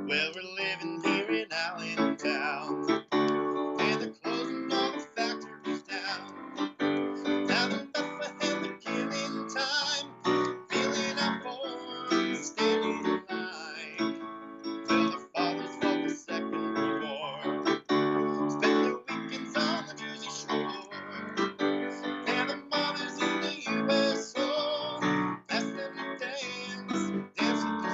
Well, we're living here in Allentown, and they're closing all the factories down. Down in Bethlehem, they're killing time, filling up forms, standing in line. Well, their fathers fought the Second World War, spent their weekends on the Jersey Shore, and the mothers in the USO asked them to dance with the slow.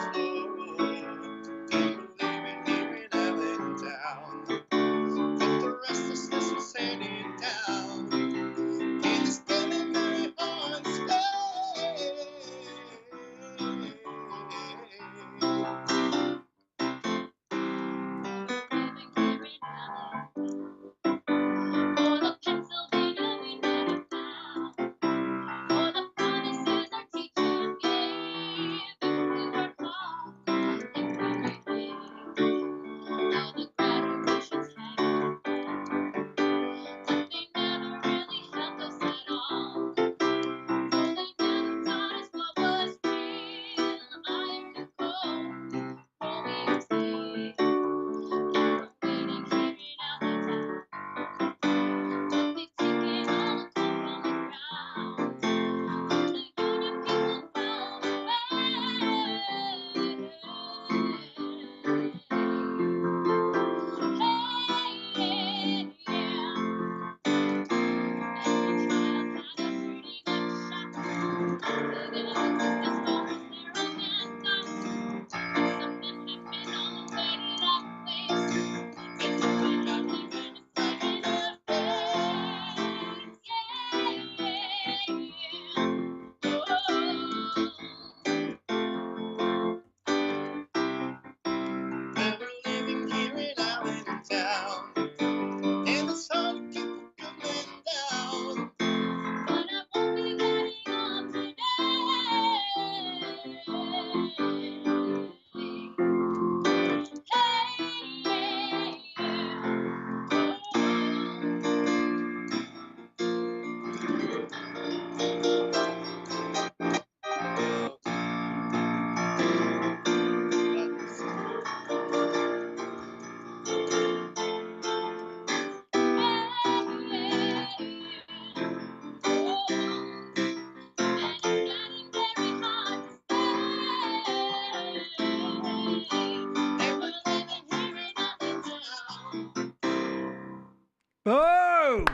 Boom.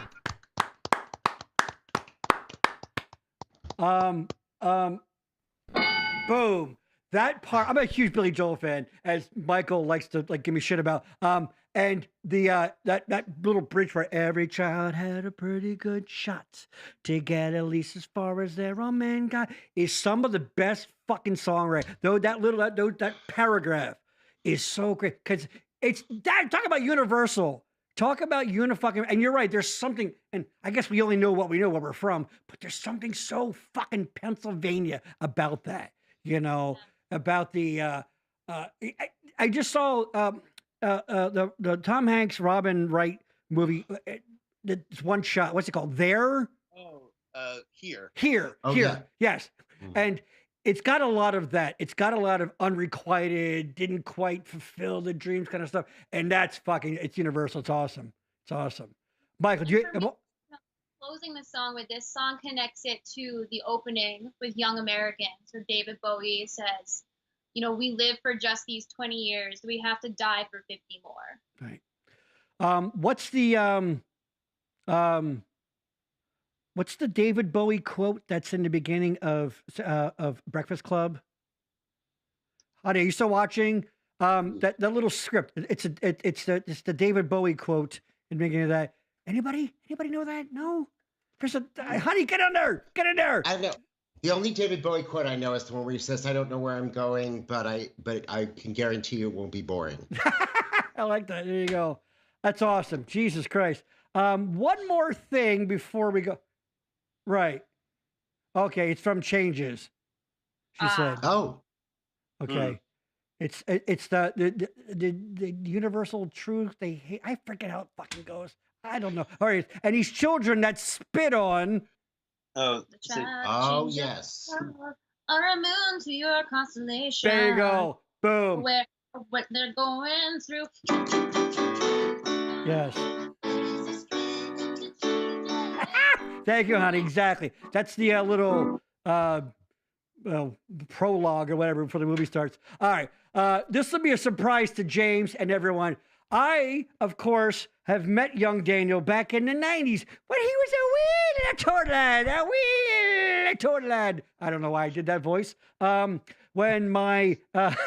Boom. That part, I'm a huge Billy Joel fan, as Michael likes to like give me shit about. And the that little bridge where every child had a pretty good shot to get at least as far as their own man got is some of the best fucking songwriting. Though that paragraph is so great because it's that talk about universal. Talk about unifying, and you're right. There's something, and I guess we only know what we know where we're from, but there's something so fucking Pennsylvania about that. You know, about the. I just saw the Tom Hanks Robin Wright movie. It's one shot. What's it called? There. Here. Oh, here. yeah. Yes, and it's got a lot of that. It's got a lot of unrequited, didn't quite fulfill the dreams kind of stuff. And that's fucking, it's universal. It's awesome. It's awesome. Michael, do you... Closing the song with this song connects it to the opening with Young Americans, where David Bowie says, you know, we live for just these 20 years. Do we have to die for 50 more? Right. What's the David Bowie quote that's in the beginning of Breakfast Club? Honey, are you still watching? That little script. It's the David Bowie quote in the beginning of that. Anybody know that? No. There's a honey. Get in there. Get in there. I know. The only David Bowie quote I know is the one where he says, "I don't know where I'm going, but I can guarantee you it won't be boring." I like that. There you go. That's awesome. Jesus Christ. One more thing before we go. Right. Okay, it's from Changes. She said. Oh. Okay. It's the universal truth. They hate. I forget how it fucking goes. I don't know. All right. And these children that spit on. Oh. Oh yes. Are a moon to your constellation. There you go. Boom. Where what they're going through. Yes. Thank you, honey. Exactly. That's the little prologue or whatever before the movie starts. All right. This will be a surprise to James and everyone. I, of course, have met young Daniel back in the 90s when he was a wee little lad. A wee little lad. I don't know why I did that voice. When my he was a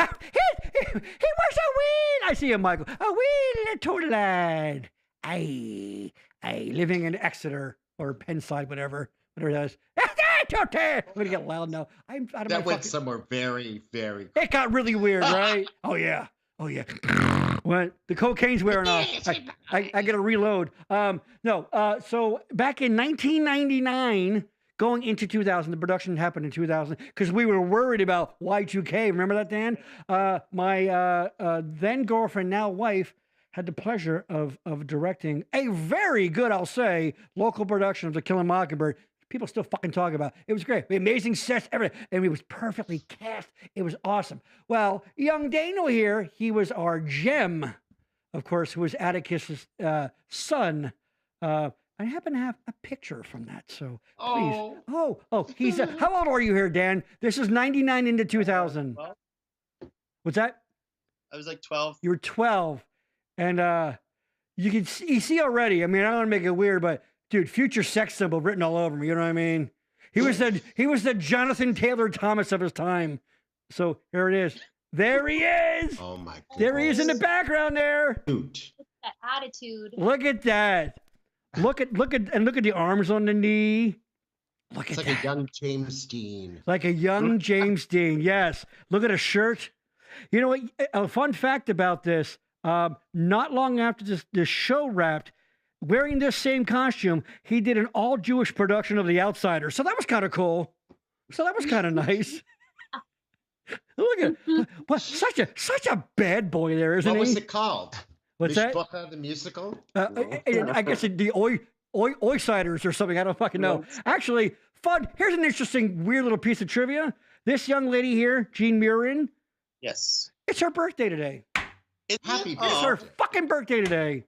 wee. I see him, Michael. A wee little lad. Aye, living in Exeter or Pennside, whatever that is. I'm gonna get loud now. I'm out of that my went fucking... somewhere very, very. It got really weird, right? Oh yeah. When the cocaine's wearing off, I got to reload. So back in 1999, going into 2000, the production happened in 2000 because we were worried about Y2K. Remember that, Dan? My then girlfriend, now wife, had the pleasure of directing a very good, I'll say, local production of To Kill a Mockingbird. People still fucking talk about it. It was great. Amazing sets, everything. And it was perfectly cast. It was awesome. Well, young Daniel here, he was our gem, of course, who was Atticus's son. I happen to have a picture from that, so please. Oh, he's how old are you here, Dan? This is 99 into 2000. What's that? I was like 12. You were 12. And you can see already, I mean, I don't want to make it weird, but dude, future sex symbol written all over me. You know what I mean? He was the Jonathan Taylor Thomas of his time. So here it is. There he is. Oh my God. There he is in the background there. Dude. That attitude. Look at that. Look at the arms on the knee. Look it's at like that. A young James Dean. Like a young James Dean. Yes. Look at a shirt. You know what? A fun fact about this. Not long after this show wrapped, wearing this same costume, he did an all-Jewish production of The Outsider. So that was kind of cool. So that was kind of nice. Look at what such a bad boy there, isn't he? What was it called? What's that? The musical? I guess the Oisiders or something. I don't fucking know. Actually, fun. Here's an interesting, weird little piece of trivia. This young lady here, Jean Murin. Yes. It's her birthday today. Happy birthday. It's her fucking birthday today.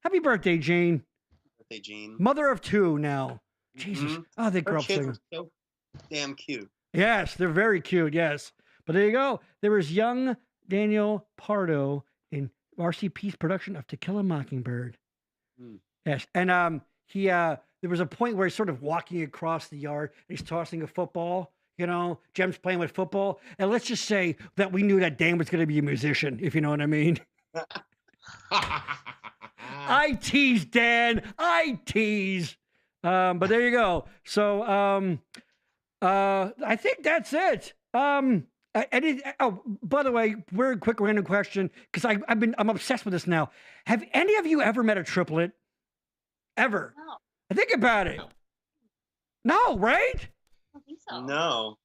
Happy birthday, Jean. Birthday, Jean. Mother of two now. Jesus. Mm-hmm. Oh, they grew Her up kids singing. are so damn cute. Yes, they're very cute. Yes. But there you go. There was young Daniel Pardo in RCP's production of To Kill a Mockingbird. Mm. Yes. And he there was a point where he's sort of walking across the yard and he's tossing a football. You know, Jem's playing with football. And let's just say that we knew that Dan was going to be a musician, if you know what I mean. I tease, Dan. I tease. But there you go. So I think that's it. By the way, very quick random question, because I'm obsessed with this now. Have any of you ever met a triplet? Ever? No. Think about it. No, right? I don't think so. No.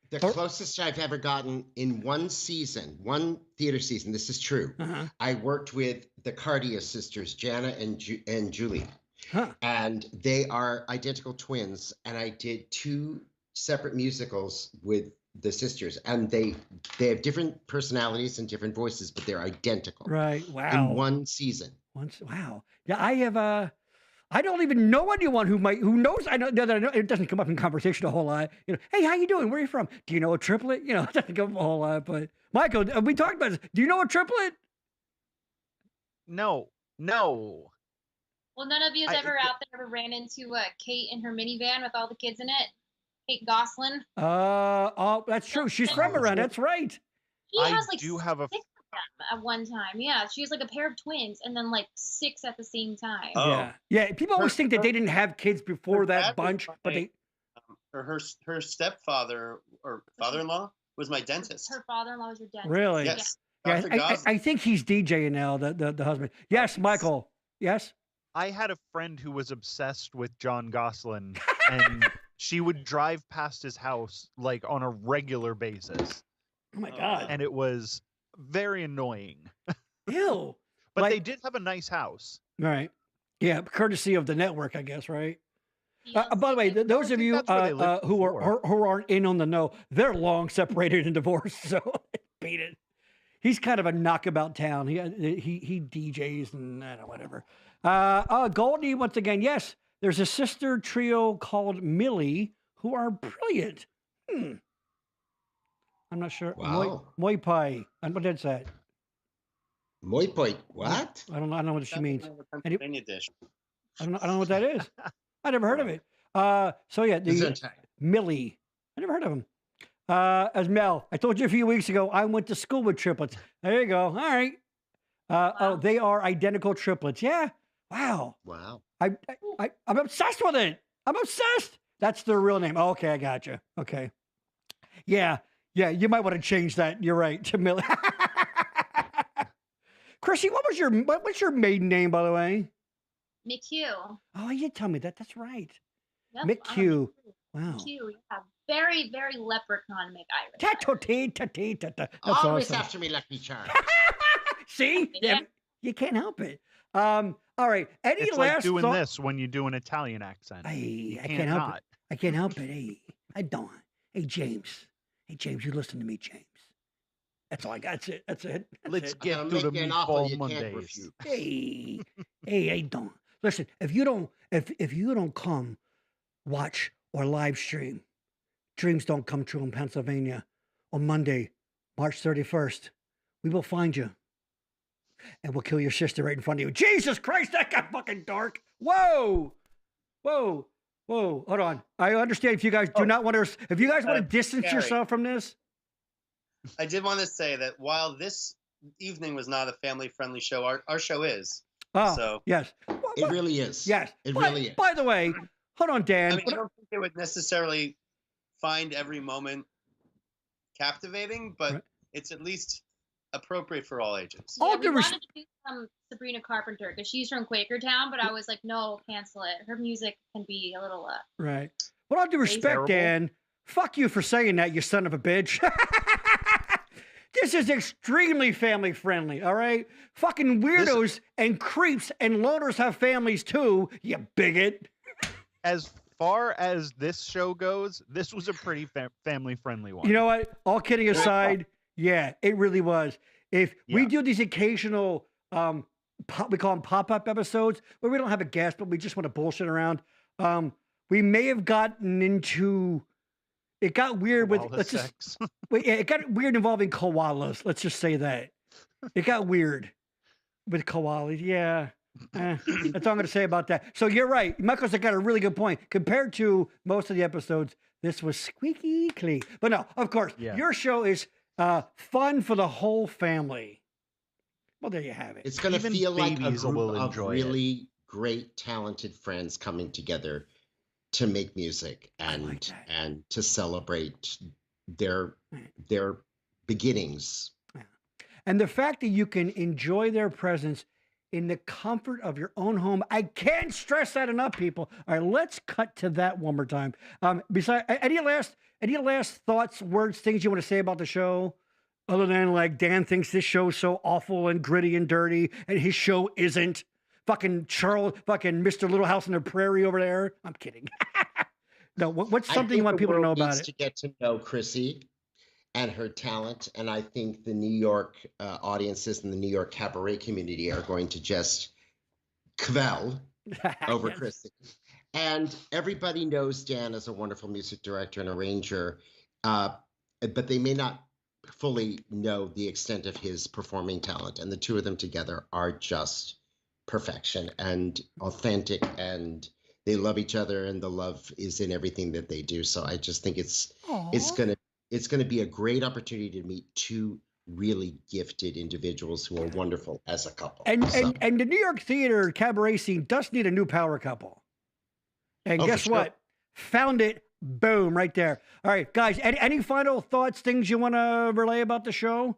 The closest I've ever gotten in one theater season, this is true. Uh-huh. I worked with the Cardia sisters, Jana and Julie. Huh. And they are identical twins. And I did 2 separate musicals with the sisters. And they have different personalities and different voices, but they're identical. Right. Wow. In one season. Wow. Yeah, I have I don't even know anyone who knows. I know it doesn't come up in conversation a whole lot. You know, hey, how you doing? Where are you from? Do you know a triplet? You know, it doesn't come up a whole lot. But Michael, we talked about this. Do you know a triplet? No, No. Well, none of you I- ever out there ever ran into Kate in her minivan with all the kids in it? Kate Goslin. Oh, that's true. She's from around. That's right. She I has like do have a 6 of them at one time. Yeah, she has like a pair of twins and then like 6 at the same time. Oh. Yeah. People always think that they didn't have kids before her dad that was bunch, but my- they. Her stepfather or father-in-law was my dentist. Her father-in-law was your dentist. Really? Yes. Yeah, Dr. I Goslin. think he's DJing now. The husband. Yes, Michael. Yes. I had a friend who was obsessed with John Gosselin, and she would drive past his house like on a regular basis, Oh my God. and it was very annoying. Ew. But Like- they did have a nice house. Right. Yeah, courtesy of the network, I guess. Right. Yes. By the way, those of think you that's where they lived who before. aren't in on the know, they're long separated and divorced. So beat it. He's kind of a knockabout town. He DJs and I don't know, whatever. Goldie once again. Yes, there's a sister trio called Millie who are brilliant. I'm not sure. Wow. Moi Pai. What is that? Moi point. What? I don't know what she means. Pennsylvania dish. I don't know what that is. I never heard of it. So yeah, the Gesundheit. Millie. I never heard of him. As Mel, I told you a few weeks ago, I went to school with triplets. There you go. All right. Oh, they are identical triplets. Yeah. Wow. Wow. I'm obsessed with it. I'm obsessed. That's their real name. Oh, okay, I got you. Okay. Yeah. You might want to change that. You're right. To Millie. Chrissy, what's your maiden name, by the way? McHugh. Oh, you tell me that. That's right. Yep, McHugh. Wow. McHugh. Yeah. Very, very leprechaun McIris. Ta-ta-ta-ta-ta-ta. That's Always awesome. after me, Lucky Charms. See? Yeah. You can't help it. All right. Any It's last like doing thought- this when you do an Italian accent. Hey, I Can't can't help not. it. I can't help it. Hey, I don't. Hey, James. Hey, James, you listen to me, James. That's all I got. That's it. That's Let's it. get I'll to the make you an offer meatball you can't Mondays. refuse. Hey, don't. Listen, if you don't come watch or live stream Dreams Don't Come True in Pennsylvania on Monday, March 31st, we will find you. And we'll kill your sister right in front of you. Jesus Christ, that got fucking dark. Whoa. Hold on. I understand if you guys do not want to, if you guys want to distance Gary. yourself from this. I did want to say that while this evening was not a family-friendly show, our show is. Oh, So- yes. It really is. Yes. It By- really is. By the way, hold on, Dan. I mean, I don't think they would necessarily find every moment captivating, but Right. it's at least appropriate for all ages. All Yeah, due we res- wanted to do some Sabrina Carpenter because she's from Quakertown, but I was like, no, cancel it. Her music can be a little. Right. With all due respect, Terrible. Dan, fuck you for saying that, you son of a bitch. This is extremely family friendly, all right? Fucking weirdos and creeps and loners have families too, you bigot. As far as this show goes, this was a pretty family friendly one. You know what? All kidding aside, yeah, it really was. If we Yeah. do these occasional, we call them pop-up episodes, where we don't have a guest, but we just want to bullshit around. We may have gotten into. It got weird with. Koala Let's just. sex. Wait, yeah, it got weird involving koalas. Let's just say that. It got weird with koalas. Yeah. That's all I'm going to say about that. So you're right. Michael's got a really good point. Compared to most of the episodes, this was squeaky clean. But no, of course, Yeah. your show is fun for the whole family. Well, there you have it. It's going to Even feel like a babies group will of enjoy it. really great, talented friends coming together to make music I and like that. and to celebrate their Right. their beginnings. And the fact that you can enjoy their presence in the comfort of your own home, I can't stress that enough, people. All right, let's cut to that one more time. Besides, any last thoughts, words, things you want to say about the show, other than like Dan thinks this show's so awful and gritty and dirty, and his show isn't. Fucking Mr. Little House on the Prairie over there. I'm kidding. No, what's I something you think want the people to know world about needs it? to get to know Chrissy and her talent, and I think the New York audiences and the New York cabaret community are going to just quell over Yes. Chrissy. And everybody knows Dan as a wonderful music director and arranger, but they may not fully know the extent of his performing talent. And the two of them together are just perfection and authentic, and they love each other, and the love is in everything that they do. So I just think it's gonna be a great opportunity to meet two really gifted individuals who are wonderful as a couple. And the New York theater cabaret scene does need a new power couple. And guess what? Found it. Boom, right there. All right, guys, any final thoughts, things you want to relay about the show?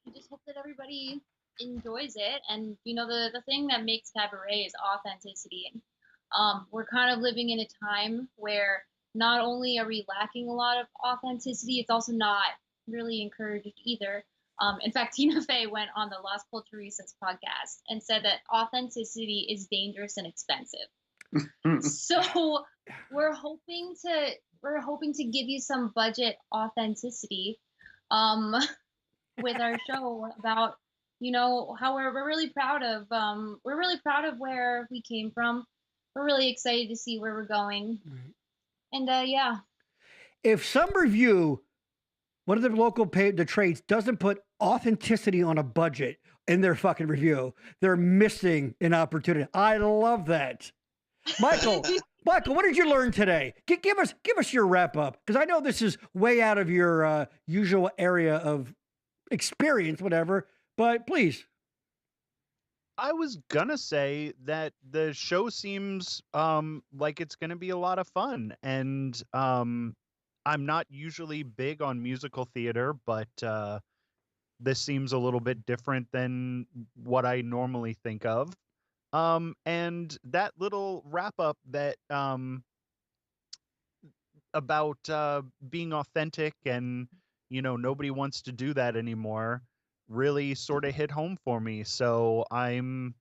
I just hope that everybody enjoys it. And, you know, the thing that makes cabaret is authenticity. And we're kind of living in a time where not only are we lacking a lot of authenticity, it's also not really encouraged either. In fact, Tina Fey went on the Las Culturistas podcast and said that authenticity is dangerous and expensive. So we're hoping to give you some budget authenticity with our show about, you know, how we're really proud of where we came from. We're really excited to see where we're going. And yeah. If some review, one of the local the trades doesn't put authenticity on a budget in their fucking review, they're missing an opportunity. I love that. Michael, what did you learn today? Give us your wrap up, because I know this is way out of your usual area of experience, whatever. But please. I was gonna say that the show seems like it's gonna be a lot of fun, and I'm not usually big on musical theater, but this seems a little bit different than what I normally think of. And that little wrap up that about being authentic and, you know, nobody wants to do that anymore really sort of hit home for me. So I'm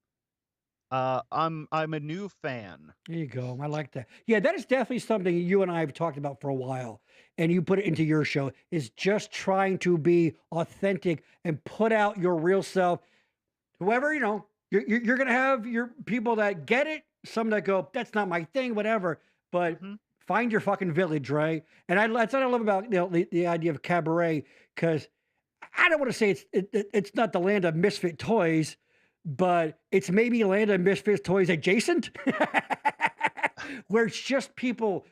a new fan. There you go. I like that. Yeah, that is definitely something you and I have talked about for a while, and you put it into your show, is just trying to be authentic and put out your real self. Whoever, you know, you're going to have your people that get it, some that go, that's not my thing, whatever, but find your fucking village, right? And that's what I love about, you know, the idea of cabaret, because I don't want to say it's not the land of misfit toys, but it's maybe land of misfit toys adjacent, where it's just people,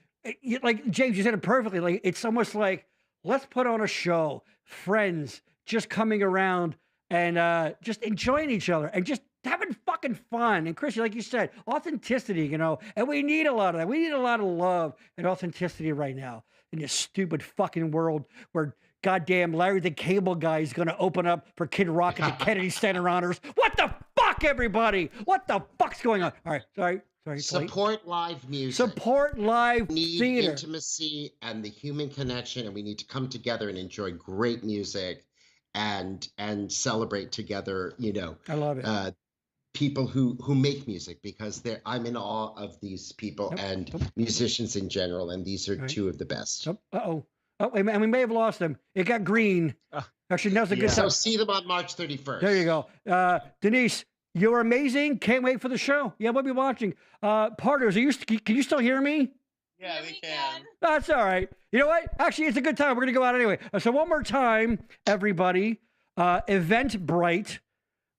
like James, you said it perfectly, like it's almost like, let's put on a show, friends just coming around and just enjoying each other and just having fucking fun. And Chrissy, like you said, authenticity, you know, and we need a lot of that. We need a lot of love and authenticity right now in this stupid fucking world where goddamn Larry the Cable Guy is going to open up for Kid Rock at the Kennedy Center Honors. What the fuck, everybody? What the fuck's going on? All right, sorry. Support live music. Support live need theater. Intimacy and the human connection, and we need to come together and enjoy great music and celebrate together, you know. I love it. People who make music, because I'm in awe of these people and musicians in general, and these are two of the best. Oh, and we may have lost them. It got green. Actually, now's a good time. So see them on March 31st. There you go. Denise, you're amazing. Can't wait for the show. Yeah, we'll be watching. Pardo, can you still hear me? Yeah, we can. That's all right. You know what? Actually, it's a good time. We're going to go out anyway. So one more time, everybody. Eventbrite.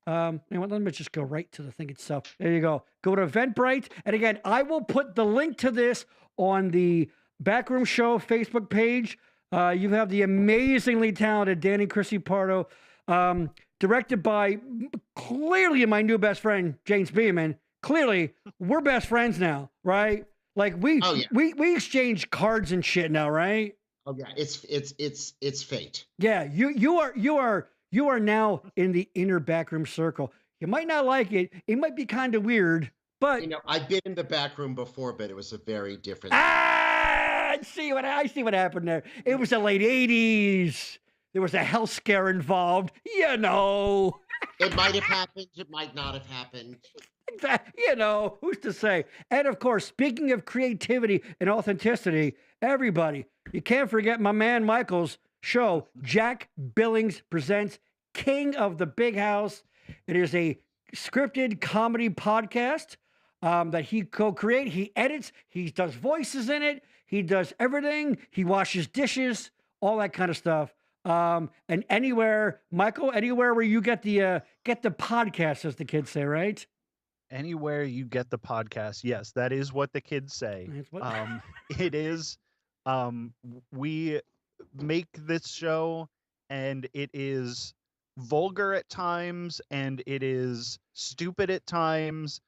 Let me just go right to the thing itself. There you go. Go to Eventbrite. And again, I will put the link to this on the Backroom Show Facebook page. You have the amazingly talented Dan Chrissy Pardo, directed by clearly my new best friend, James Beaman. Clearly, we're best friends now, right? Like we exchange cards and shit now, right? Oh yeah, it's fate. Yeah, you are now in the inner backroom circle. You might not like it. It might be kind of weird, but you know, I've been in the back room before, but it was a very different. I see what happened there. It was the late '80s. There was a health scare involved. You know. It might have happened. It might not have happened. You know, who's to say? And of course, speaking of creativity and authenticity, everybody, you can't forget my man Michael's show, Jack Billings Presents King of the Big House. It is a scripted comedy podcast that he co-creates. He edits. He does voices in it. He does everything. He washes dishes, all that kind of stuff. and anywhere, Michael, anywhere where you get the podcast, as the kids say, right? Anywhere you get the podcast. Yes, that is what the kids say. It is. We make this show, and it is vulgar at times, and it is stupid at times,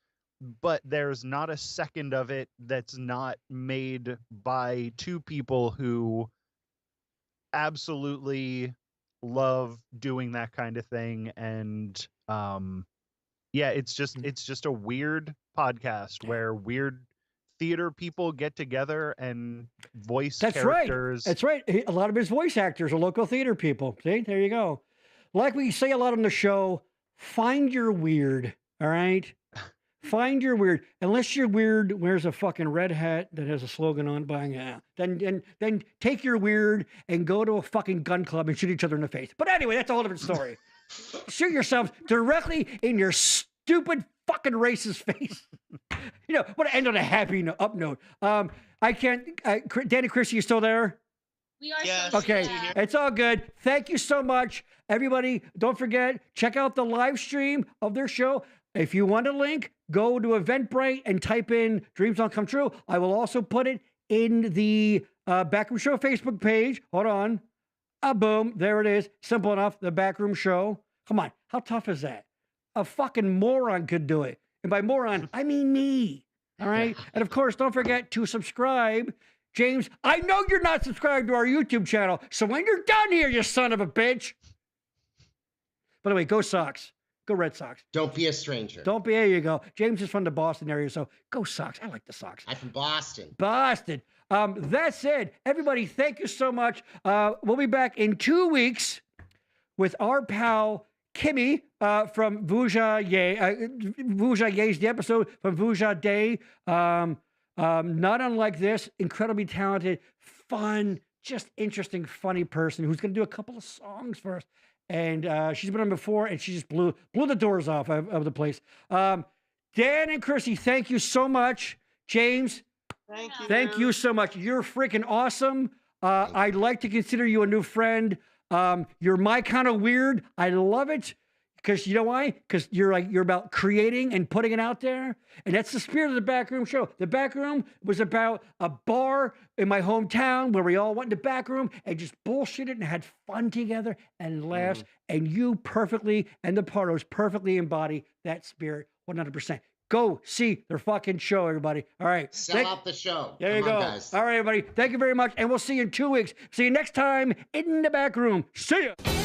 but there's not a second of it that's not made by two people who absolutely love doing that kind of thing. And yeah, it's just a weird podcast where weird theater people get together and voice characters. That's right. A lot of his voice actors are local theater people. See, there you go. Like we say a lot on the show, find your weird. All right. Find your weird. Unless your weird wears a fucking red hat that has a slogan on buying it. Then take your weird and go to a fucking gun club and shoot each other in the face. But anyway, that's a whole different story. Shoot yourself directly in your stupid fucking racist face. You know, want to end on a happy up note. I can't. Danny Chrissy, you still there? We are. Yes. Okay, Yeah. it's all good. Thank you so much, everybody. Don't forget, check out the live stream of their show. If you want a link, go to Eventbrite and type in Dreams Don't Come True. I will also put it in the Backroom Show Facebook page. Hold on. Boom. There it is. Simple enough. The Backroom Show. Come on. How tough is that? A fucking moron could do it. And by moron, I mean me. All right. And of course, don't forget to subscribe. James, I know you're not subscribed to our YouTube channel. So when you're done here, you son of a bitch. By the way, go Sox. Go Red Sox. Don't be a stranger. Don't be. There you go. James is from the Boston area, so go Sox. I like the Sox. I'm from Boston. Boston. That said, everybody, thank you so much. We'll be back in 2 weeks with our pal Kimmy from Vuja Ye. Vuja Ye is the episode from Vuja Day. Not unlike this, incredibly talented, fun, just interesting, funny person who's going to do a couple of songs for us. And she's been on before, and she just blew the doors off of the place. Dan and Chrissy, thank you so much. James, thank you so much. You're freaking awesome. I'd like to consider you a new friend. You're my kind of weird. I love it. Because you know why? Because you're about creating and putting it out there. And that's the spirit of the Backroom Show. The Backroom was about a bar in my hometown where we all went to Backroom and just bullshitted and had fun together and laughs. And you perfectly, and the Pardos perfectly embody that spirit 100%. Go see their fucking show, everybody. All right. Sell out the show. There you go. Guys. All right, everybody. Thank you very much. And we'll see you in 2 weeks. See you next time in the Backroom. See ya.